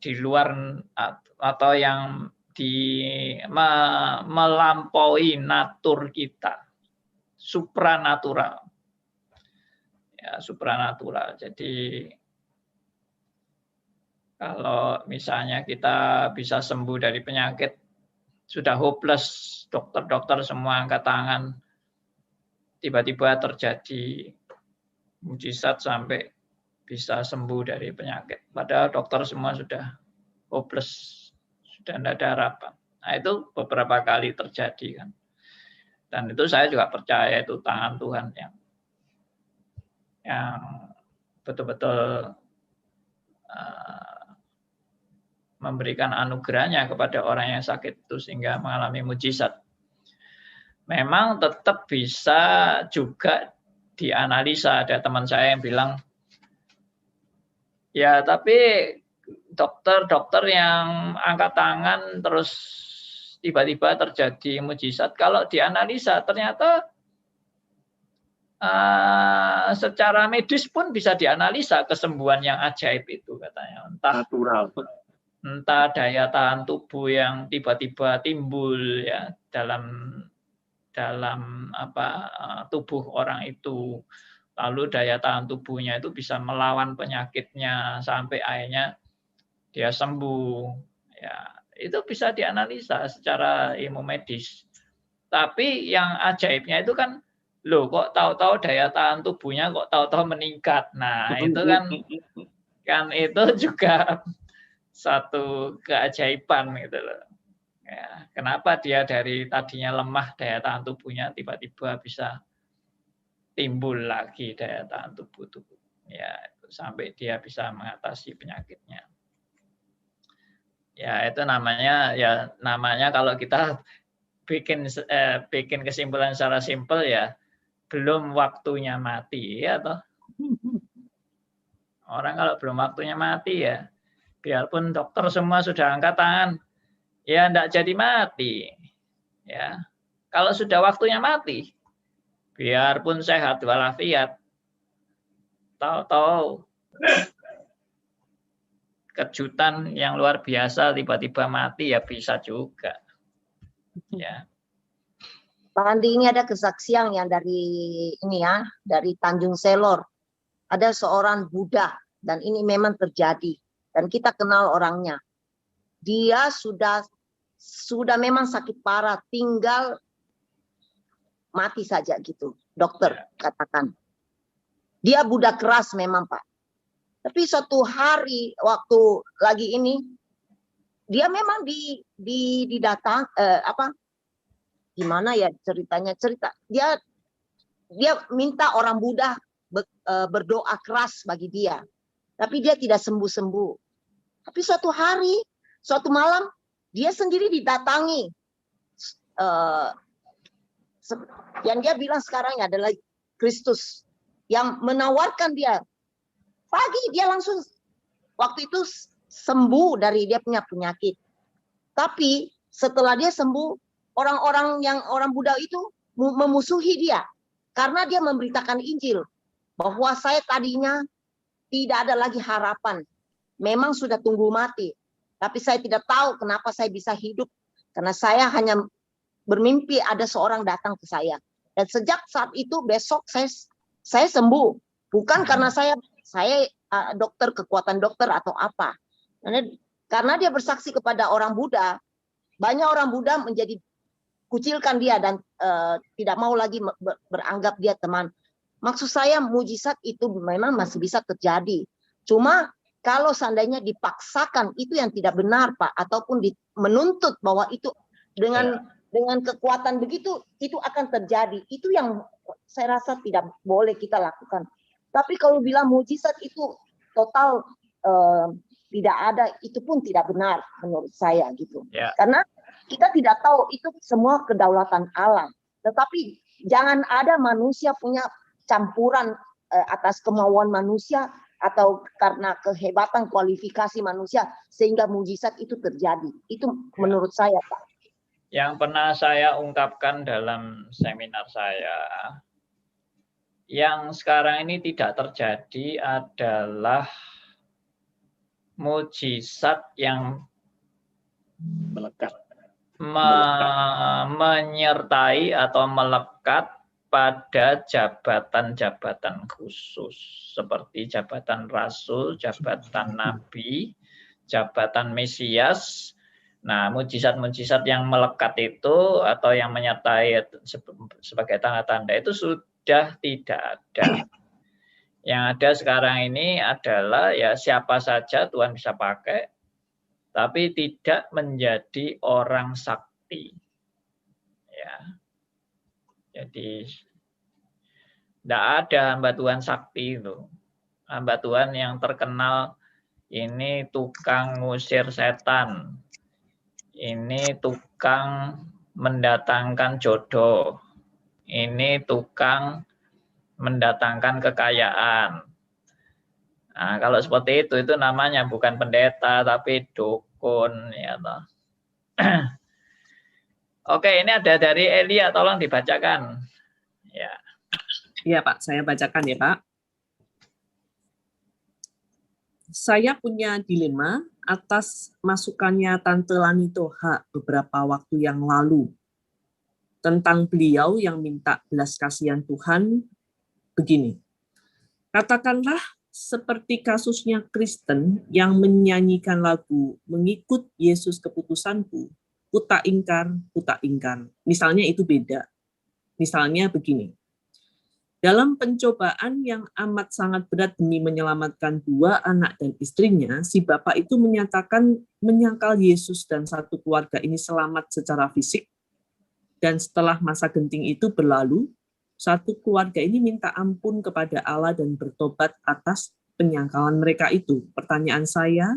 di luar atau yang melampaui natur kita, supranatural. Ya, supranatural. Jadi kalau misalnya kita bisa sembuh dari penyakit, sudah hopeless, dokter-dokter semua angkat tangan, tiba-tiba terjadi mujizat sampai bisa sembuh dari penyakit. Padahal dokter semua sudah hopeless, sudah tidak ada harapan. Nah, itu beberapa kali terjadi kan. Dan itu saya juga percaya itu tangan Tuhan yang betul-betul memberikan anugerahnya kepada orang yang sakit itu sehingga mengalami mujizat. Memang tetap bisa juga dianalisa. Ada teman saya yang bilang, ya tapi dokter yang angkat tangan terus tiba-tiba terjadi mujizat, kalau dianalisa ternyata secara medis pun bisa dianalisa kesembuhan yang ajaib itu katanya. Entah daya tahan tubuh yang tiba-tiba timbul ya dalam tubuh orang itu, lalu daya tahan tubuhnya itu bisa melawan penyakitnya sampai akhirnya dia sembuh ya, itu bisa dianalisa secara ilmu medis. Tapi yang ajaibnya itu kan, loh kok tahu-tahu daya tahan tubuhnya kok tahu-tahu meningkat. Nah itu kan itu juga satu keajaiban gitu loh. Ya, kenapa dia dari tadinya lemah daya tahan tubuhnya tiba-tiba bisa timbul lagi daya tahan tubuh ya, sampai dia bisa mengatasi penyakitnya. Ya itu namanya kalau kita bikin kesimpulan secara simpel ya, belum waktunya mati ya toh. Orang kalau belum waktunya mati ya, biarpun dokter semua sudah angkat tangan, ya enggak jadi mati. Ya. Kalau sudah waktunya mati, biarpun sehat walafiat, tahu-tahu kejutan yang luar biasa tiba-tiba mati ya bisa juga. Ya. Pak Andi, ini ada kesaksian yang dari Tanjung Selor. Ada seorang Buddha dan ini memang terjadi. Dan kita kenal orangnya. Dia sudah memang sakit parah, tinggal mati saja gitu. Dokter katakan. Dia Buddha keras memang Pak. Tapi suatu hari waktu lagi ini, dia memang didatang gimana ya ceritanya? Dia minta orang Buddha berdoa keras bagi dia. Tapi dia tidak sembuh-sembuh. Tapi suatu malam, dia sendiri didatangi. Yang dia bilang sekarang adalah Kristus. Yang menawarkan dia. Pagi dia langsung, waktu itu sembuh dari dia punya penyakit. Tapi setelah dia sembuh, orang Buddha itu memusuhi dia karena dia memberitakan Injil bahwa saya tadinya tidak ada lagi harapan, memang sudah tunggu mati, tapi saya tidak tahu kenapa saya bisa hidup karena saya hanya bermimpi ada seorang datang ke saya. Dan sejak saat itu besok saya sembuh, bukan karena saya dokter, kekuatan dokter atau apa, karena dia bersaksi kepada orang Buddha. Banyak orang Buddha menjadi kucilkan dia dan tidak mau lagi beranggap dia teman. Maksud saya mujizat itu memang masih bisa terjadi. Cuma kalau seandainya dipaksakan itu yang tidak benar, Pak, ataupun menuntut bahwa itu dengan kekuatan begitu itu akan terjadi. Itu yang saya rasa tidak boleh kita lakukan. Tapi kalau bilang mujizat itu total tidak ada, itu pun tidak benar menurut saya gitu. Karena kita tidak tahu itu semua kedaulatan Allah. Tetapi jangan ada manusia punya campuran atas kemauan manusia atau karena kehebatan kualifikasi manusia sehingga mujizat itu terjadi. Itu menurut saya, Pak. Yang pernah saya ungkapkan dalam seminar saya, yang sekarang ini tidak terjadi adalah mujizat yang melekat, menyertai atau melekat pada jabatan-jabatan khusus seperti jabatan rasul, jabatan nabi, jabatan mesias. Nah, mujizat-mujizat yang melekat itu atau yang menyertai sebagai tanda-tanda itu sudah tidak ada. Yang ada sekarang ini adalah ya siapa saja Tuhan bisa pakai, tapi tidak menjadi orang sakti. Ya. Jadi tidak ada hamba Tuhan sakti itu. Hamba Tuhan yang terkenal ini tukang ngusir setan. Ini tukang mendatangkan jodoh. Ini tukang mendatangkan kekayaan. Nah, kalau seperti itu namanya bukan pendeta tapi dukun, ya toh. Oke, ini ada dari Elia, tolong dibacakan. Ya. Iya, Pak, saya bacakan ya, Pak. Saya punya dilema atas masukannya Tante Lani Toha beberapa waktu yang lalu tentang beliau yang minta belas kasihan Tuhan begini. Katakanlah seperti kasusnya Kristen yang menyanyikan lagu Mengikut Yesus Keputusanku, ku tak ingkar. Misalnya itu beda. Misalnya begini. Dalam pencobaan yang amat sangat berat demi menyelamatkan 2 anak dan istrinya, si bapak itu menyatakan menyangkal Yesus dan satu keluarga ini selamat secara fisik. Dan setelah masa genting itu berlalu, satu keluarga ini minta ampun kepada Allah dan bertobat atas penyangkalan mereka itu. Pertanyaan saya,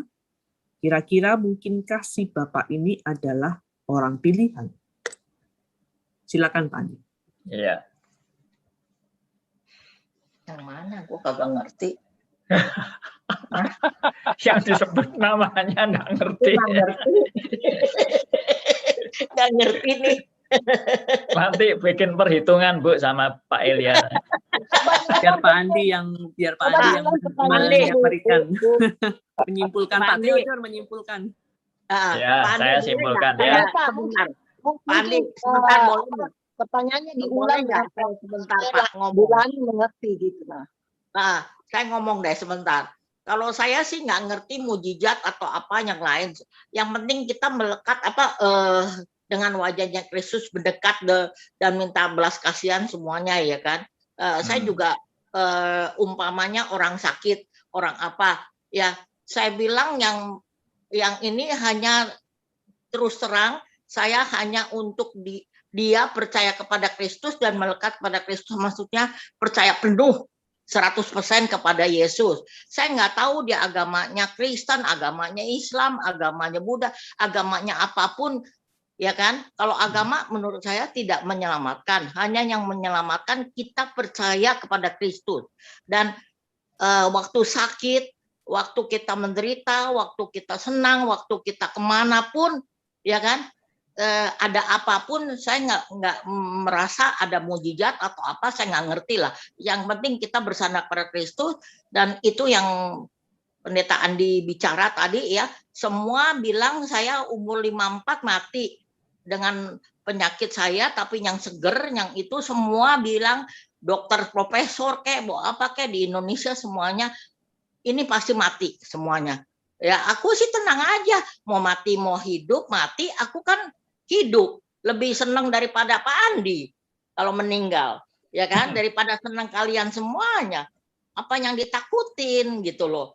kira-kira mungkinkah si bapak ini adalah orang pilihan? Silakan, Pak Andi. Iya. Yang mana? Gue kagak ngerti. Yang disebut namanya nggak ngerti. Nggak ngerti nih. Nanti bikin perhitungan, Bu, sama Pak Elia. Biar Pak Andi yang memberikan menyimpulkan. Pak Theodor menyimpulkan. Ya, saya simpulkan ya. Pak Andi, sebentar boleh. Pertanyaannya diulang nggak? Sebentar Pak ngomong. Mengerti gitu. Nah, saya ngomong deh sebentar. Kalau saya sih nggak ngerti mujizat atau apa yang lain. Yang penting kita melekat dengan wajahnya Kristus, mendekat dan minta belas kasihan semuanya ya kan. Saya juga umpamanya orang sakit, orang apa ya. Saya bilang yang ini hanya terus terang saya hanya untuk dia percaya kepada Kristus dan melekat kepada Kristus, maksudnya percaya penuh 100% kepada Yesus. Saya nggak tahu dia agamanya Kristen, agamanya Islam, agamanya Buddha, agamanya apapun, ya kan? Kalau agama menurut saya tidak menyelamatkan, hanya yang menyelamatkan kita percaya kepada Kristus. Dan waktu sakit, waktu kita menderita, waktu kita senang, waktu kita kemanapun, ya kan? ada apapun, saya nggak merasa ada mujizat atau apa, saya nggak ngerti lah. Yang penting kita bersandar pada Kristus, dan itu yang Pendeta Andi bicara tadi ya, semua bilang saya umur 54 mati dengan penyakit saya, tapi yang seger, yang itu semua bilang, dokter profesor kayak mau apa kayak di Indonesia semuanya, ini pasti mati semuanya. Ya aku sih tenang aja, mau mati mau hidup, mati aku kan hidup, lebih senang daripada Pak Andi kalau meninggal, ya kan, daripada senang kalian semuanya. Apa yang ditakutin gitu loh.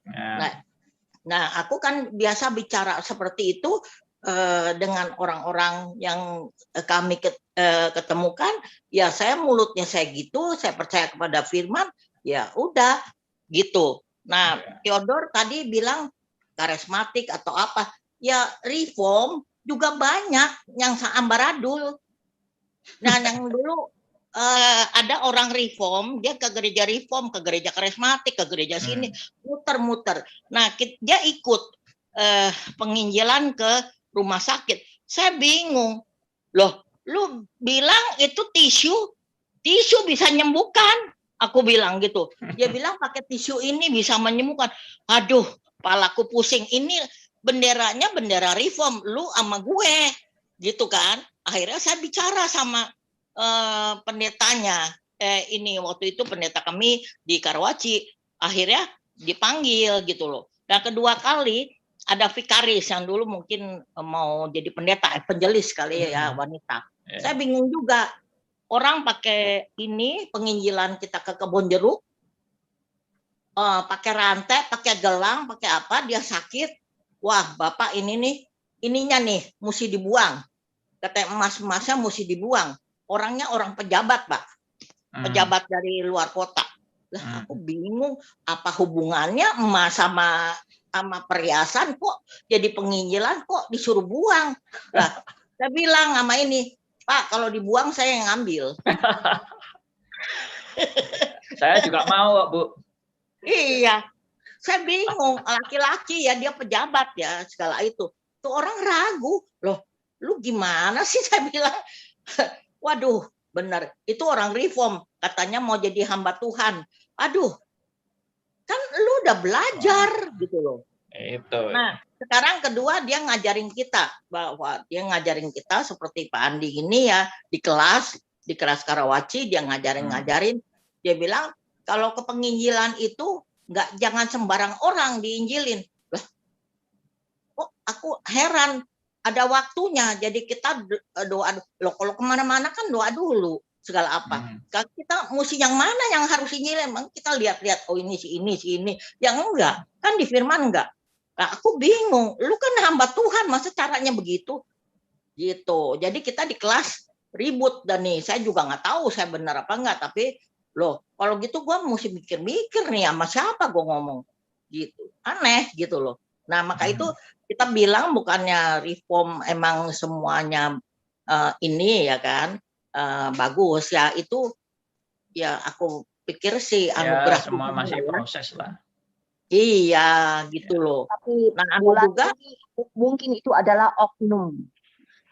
Nah, aku kan biasa bicara seperti itu dengan orang-orang yang kami ketemukan, ya saya mulutnya saya gitu, saya percaya kepada firman, ya udah gitu. Nah, Theodor tadi bilang karismatik atau apa, ya reform juga banyak yang ambaradul. Nah, yang dulu ada orang reform, dia ke gereja reform, ke gereja karismatik, ke gereja sini, muter-muter. Nah, dia ikut penginjilan ke rumah sakit. Saya bingung. Loh, lu bilang itu tisu bisa menyembuhkan. Aku bilang gitu. Dia bilang pakai tisu ini bisa menyembuhkan. Aduh, kepalaku pusing. Ini benderanya bendera reform, lu sama gue. Gitu kan. Akhirnya saya bicara sama pendetanya, ini waktu itu pendeta kami di Karawaci, akhirnya dipanggil gitu loh. Dan kedua kali ada vikaris yang dulu mungkin mau jadi pendeta, evangelis kali ya, wanita. Saya bingung juga, orang pakai ini penginjilan kita ke kebun jeruk, pakai rantai, pakai gelang, pakai apa, dia sakit. Wah Bapak ini nih, ininya nih mesti dibuang, kata emas-emasnya mesti dibuang. Orangnya orang pejabat, Pak. Pejabat dari luar kota. Lah, aku bingung apa hubungannya emas sama perhiasan kok jadi penginjilan kok disuruh buang. Lah, saya bilang sama ini, Pak, kalau dibuang saya yang ngambil. Saya juga mau, Bu. Iya. Saya bingung, laki-laki ya, dia pejabat ya, segala itu. Tuh orang ragu. Loh, lu gimana sih, saya bilang. Waduh, benar. Itu orang reform. Katanya mau jadi hamba Tuhan. Aduh, kan lu udah belajar gitu loh. Itu. Nah, sekarang kedua dia ngajarin kita. Bahwa dia ngajarin kita seperti Pak Andi ini ya. Di kelas Karawaci, dia ngajarin. Dia bilang, kalau ke penginjilan itu, jangan sembarang orang diinjilin. Lah, kok aku heran. Ada waktunya, jadi kita doa. Loh, kalau kemana-mana kan doa dulu segala apa. Kita mesti yang mana yang harus injilin? Emang kita lihat-lihat, oh ini si ini. Yang enggak, kan di firman enggak. Nah, aku bingung. Lu kan hamba Tuhan, masa caranya begitu? Gitu. Jadi kita di kelas ribut dan nih, saya juga nggak tahu saya benar apa enggak. Tapi loh, kalau gitu gue mesti mikir-mikir nih sama siapa gue ngomong. Gitu. Aneh gitu loh. Nah, maka itu kita bilang bukannya reform emang semuanya ini ya kan bagus ya, itu ya aku pikir sih anugerah semua masih proses lah. Iya gitu loh. Tapi aku juga mungkin itu adalah oknum,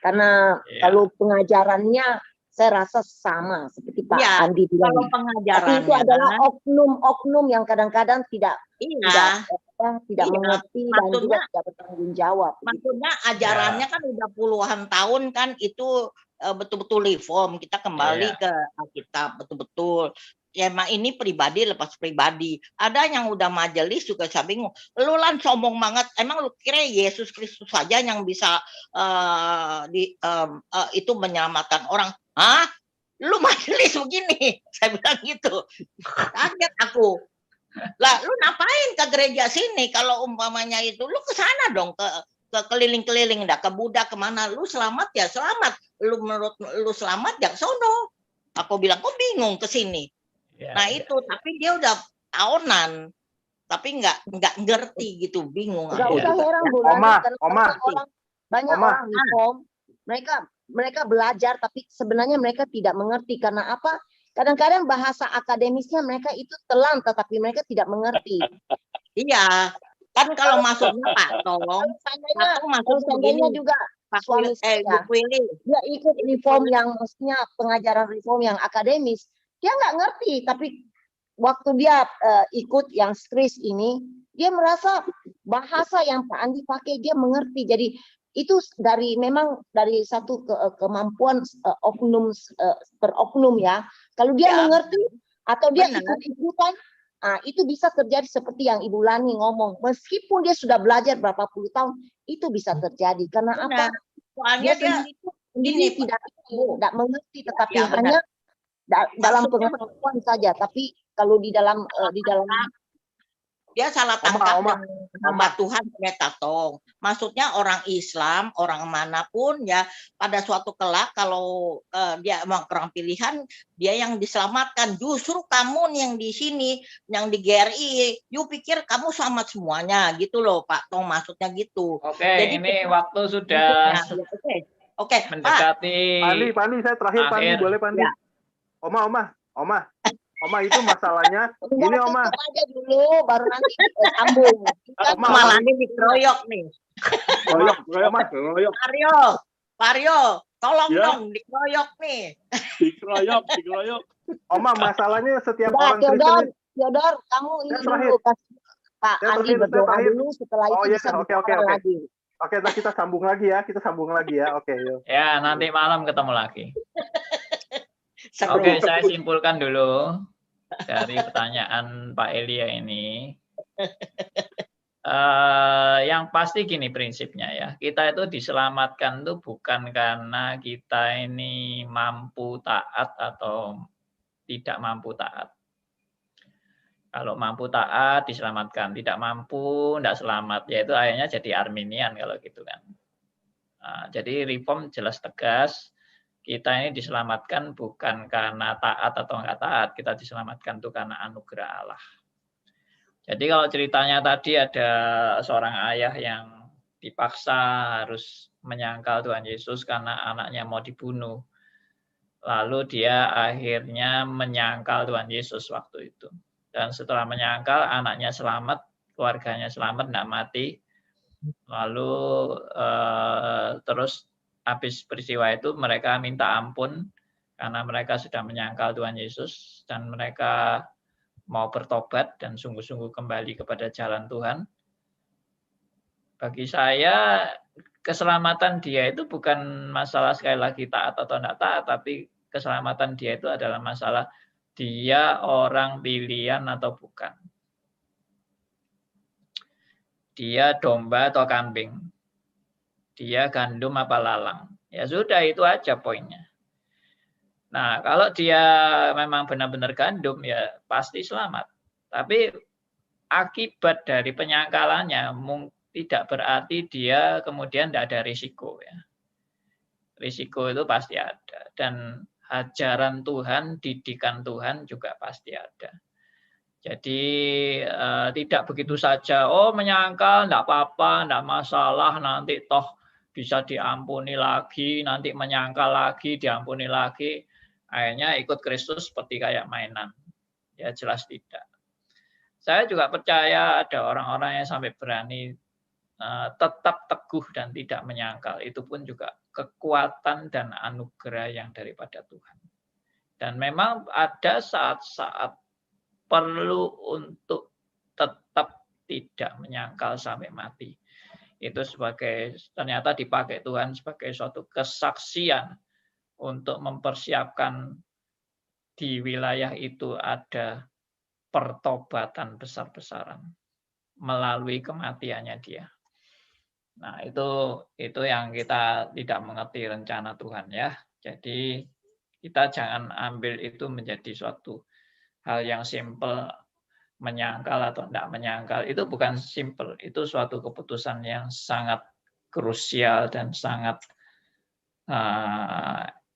karena kalau pengajarannya saya rasa sama seperti Pak Andi bilang. Kalau pengajarannya, tapi itu adalah oknum yang kadang-kadang tidak mengerti dan juga tidak bertanggung jawab. Maksudnya ajarannya kan udah puluhan tahun kan, itu betul-betul reform. Kita kembali ke Alkitab betul-betul. Ya emang ini pribadi lepas pribadi. Ada yang udah majelis juga saya bingung. Lu lan sombong banget. Emang lu kira Yesus Kristus saja yang bisa itu menyelamatkan orang? Hah? Lu majelis begini? Saya bilang gitu. Kaget aku. Lah, lu ngapain ke gereja sini? Kalau umpamanya itu, lu ke sana dong, ke keliling-keliling, ke Buddha, kemana? Lu selamat ya selamat. Lu menurut lu selamat ya sono. Aku bilang, kok bingung ke sini? Nah itu, tapi dia udah tahunan, tapi nggak ngerti gitu, bingung. Nggak usah heran Bu, banyak orang reform, mereka belajar, tapi sebenarnya mereka tidak mengerti. Karena apa? Kadang-kadang bahasa akademisnya mereka itu telan, tetapi mereka tidak mengerti. Iya, kan kalau masuknya Pak, tolong. Seandainya juga suami saya. Dia ikut reform yang maksudnya pengajaran reform yang akademis. Dia nggak ngerti, tapi waktu dia ikut yang stris ini, dia merasa bahasa yang Pak Andi pakai dia mengerti. Jadi itu memang dari satu kemampuan oknum per oknum ya. Kalau dia mengerti atau dia ikut-ikutan, itu bisa terjadi seperti yang Ibu Lani ngomong. Meskipun dia sudah belajar berapa puluh tahun, itu bisa terjadi. Karena apa? Soalnya dia sendiri tidak mengerti, tetapi hanya dalam pengetahuan saja. Tapi kalau di dalam dia salah tangkap nama Tuhan ternyata tong. Maksudnya orang Islam, orang manapun ya pada suatu kelak kalau dia emang orang pilihan, dia yang diselamatkan. Justru kamu yang di sini, yang di GRI, you pikir kamu selamat semuanya gitu loh Pak Tong, maksudnya gitu. Oke, jadi ini waktu sudah mendekati. Pandi, saya terakhir Pandi, boleh Pandi? Ya. Oma itu masalahnya ini Oma. Aja dulu baru nanti sambung. Malah ini dikeroyok nih. Keroyok. Mario, tolong dong dikeroyok nih. Dikeroyok. Oma, masalahnya setiap orang Kristen. Theodor, kamu ini dulu Pak Andi berdoa dulu, setelah itu bisa bicara lagi. Oke, nah kita sambung lagi ya. Oke, yuk. Ya, nanti malam ketemu lagi. Oke, saya simpulkan dulu dari pertanyaan Pak Elia ini. Yang pasti gini prinsipnya ya, kita itu diselamatkan itu bukan karena kita ini mampu taat atau tidak mampu taat. Kalau mampu taat diselamatkan, tidak mampu tidak selamat, yaitu akhirnya jadi Arminian kalau gitu kan. Jadi reform jelas tegas. Kita ini diselamatkan bukan karena taat atau enggak taat, kita diselamatkan itu karena anugerah Allah. Jadi kalau ceritanya tadi ada seorang ayah yang dipaksa harus menyangkal Tuhan Yesus karena anaknya mau dibunuh. Lalu dia akhirnya menyangkal Tuhan Yesus waktu itu. Dan setelah menyangkal, anaknya selamat, keluarganya selamat, enggak mati. Lalu terus habis peristiwa itu mereka minta ampun karena mereka sudah menyangkal Tuhan Yesus dan mereka mau bertobat dan sungguh-sungguh kembali kepada jalan Tuhan. Bagi saya keselamatan dia itu bukan masalah sekali lagi taat atau tidak taat, tapi keselamatan dia itu adalah masalah dia orang pilihan atau bukan. Dia domba atau kambing. Dia gandum apa lalang. Ya sudah, itu aja poinnya. Nah, kalau dia memang benar-benar gandum, ya pasti selamat. Tapi akibat dari penyangkalannya tidak berarti dia kemudian tidak ada risiko. Ya. Risiko itu pasti ada. Dan ajaran Tuhan, didikan Tuhan juga pasti ada. Jadi tidak begitu saja, menyangkal, tidak apa-apa, tidak masalah, nanti toh bisa diampuni lagi, nanti menyangkal lagi, diampuni lagi. Akhirnya ikut Kristus seperti kayak mainan. Ya jelas tidak. Saya juga percaya ada orang-orang yang sampai berani tetap teguh dan tidak menyangkal. Itu pun juga kekuatan dan anugerah yang daripada Tuhan. Dan memang ada saat-saat perlu untuk tetap tidak menyangkal sampai mati. Itu ternyata dipakai Tuhan sebagai suatu kesaksian untuk mempersiapkan di wilayah itu ada pertobatan besar-besaran melalui kematiannya dia. Nah, itu yang kita tidak mengerti rencana Tuhan ya. Jadi kita jangan ambil itu menjadi suatu hal yang simpel, menyangkal atau tidak menyangkal. Itu bukan simpel, itu suatu keputusan yang sangat krusial dan sangat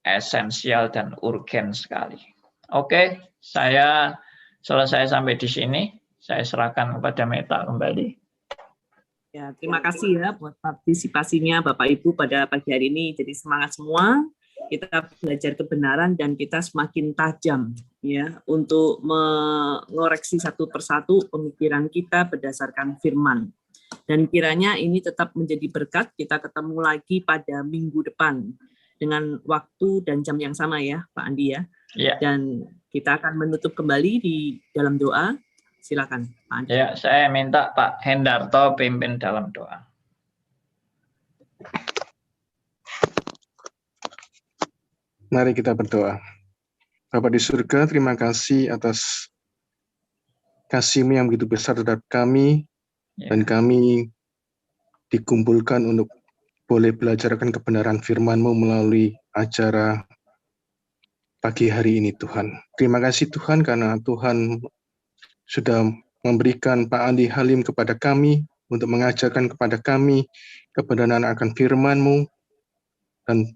esensial dan urgen sekali. Oke, saya selesai sampai di sini. Saya serahkan kepada Meta kembali. Ya, terima kasih ya buat partisipasinya Bapak Ibu pada pagi hari ini. Jadi semangat semua, kita belajar kebenaran dan kita semakin tajam ya untuk mengoreksi satu persatu pemikiran kita berdasarkan firman. Dan kiranya ini tetap menjadi berkat. Kita ketemu lagi pada minggu depan dengan waktu dan jam yang sama ya Pak Andi ya. Ya. Dan kita akan menutup kembali di dalam doa. Silakan Pak Andi. Ya, saya minta Pak Hendarto pimpin dalam doa. Mari kita berdoa. Bapa di surga, terima kasih atas kasih-Mu yang begitu besar terhadap kami, dan kami dikumpulkan untuk boleh belajar akan kebenaran firman-Mu melalui acara pagi hari ini, Tuhan. Terima kasih Tuhan karena Tuhan sudah memberikan Pak Andi Halim kepada kami untuk mengajarkan kepada kami kebenaran akan firman-Mu, dan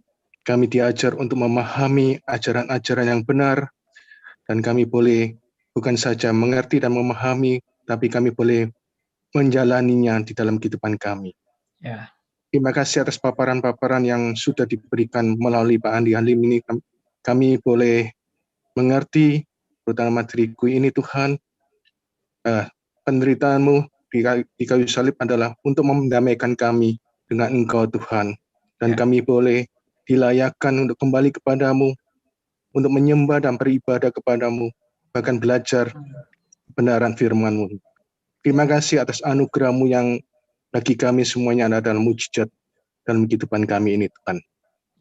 kami diajar untuk memahami ajaran-ajaran yang benar, dan kami boleh bukan saja mengerti dan memahami, tapi kami boleh menjalaninya di dalam kehidupan kami. Ya. Terima kasih atas paparan-paparan yang sudah diberikan melalui Pak Andi Halim ini. Kami boleh mengerti, terutama diriku ini Tuhan, penderitaan-Mu di kayu salib adalah untuk mendamaikan kami dengan Engkau Tuhan. Dan kami boleh dilayakkan untuk kembali kepadamu, untuk menyembah dan beribadah kepadamu, bahkan belajar kebenaran firman-Mu. Terima kasih atas anugerah-Mu yang bagi kami semuanya adalah mujizat dalam kehidupan kami ini Tuhan.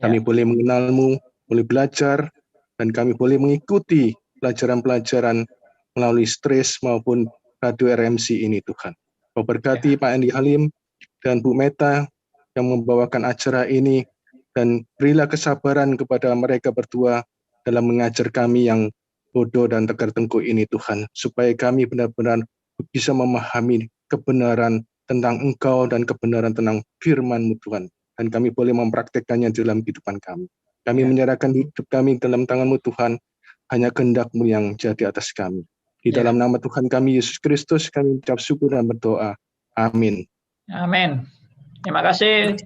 Kami boleh mengenal-Mu, boleh belajar, dan kami boleh mengikuti pelajaran-pelajaran melalui stres maupun radio RMC ini Tuhan. Kau berkati Pak Andi Halim dan Bu Meta yang membawakan acara ini, dan berilah kesabaran kepada mereka berdua dalam mengajar kami yang bodoh dan tegar tengkuk ini Tuhan, supaya kami benar-benar bisa memahami kebenaran tentang Engkau dan kebenaran tentang firman-Mu Tuhan, dan kami boleh mempraktekkannya dalam kehidupan kami. Kami menyerahkan hidup kami dalam tangan-Mu Tuhan, hanya kehendak-Mu yang jadi atas kami. Di dalam nama Tuhan kami Yesus Kristus kami ucap syukur dan berdoa. Amin. Amin. Terima kasih.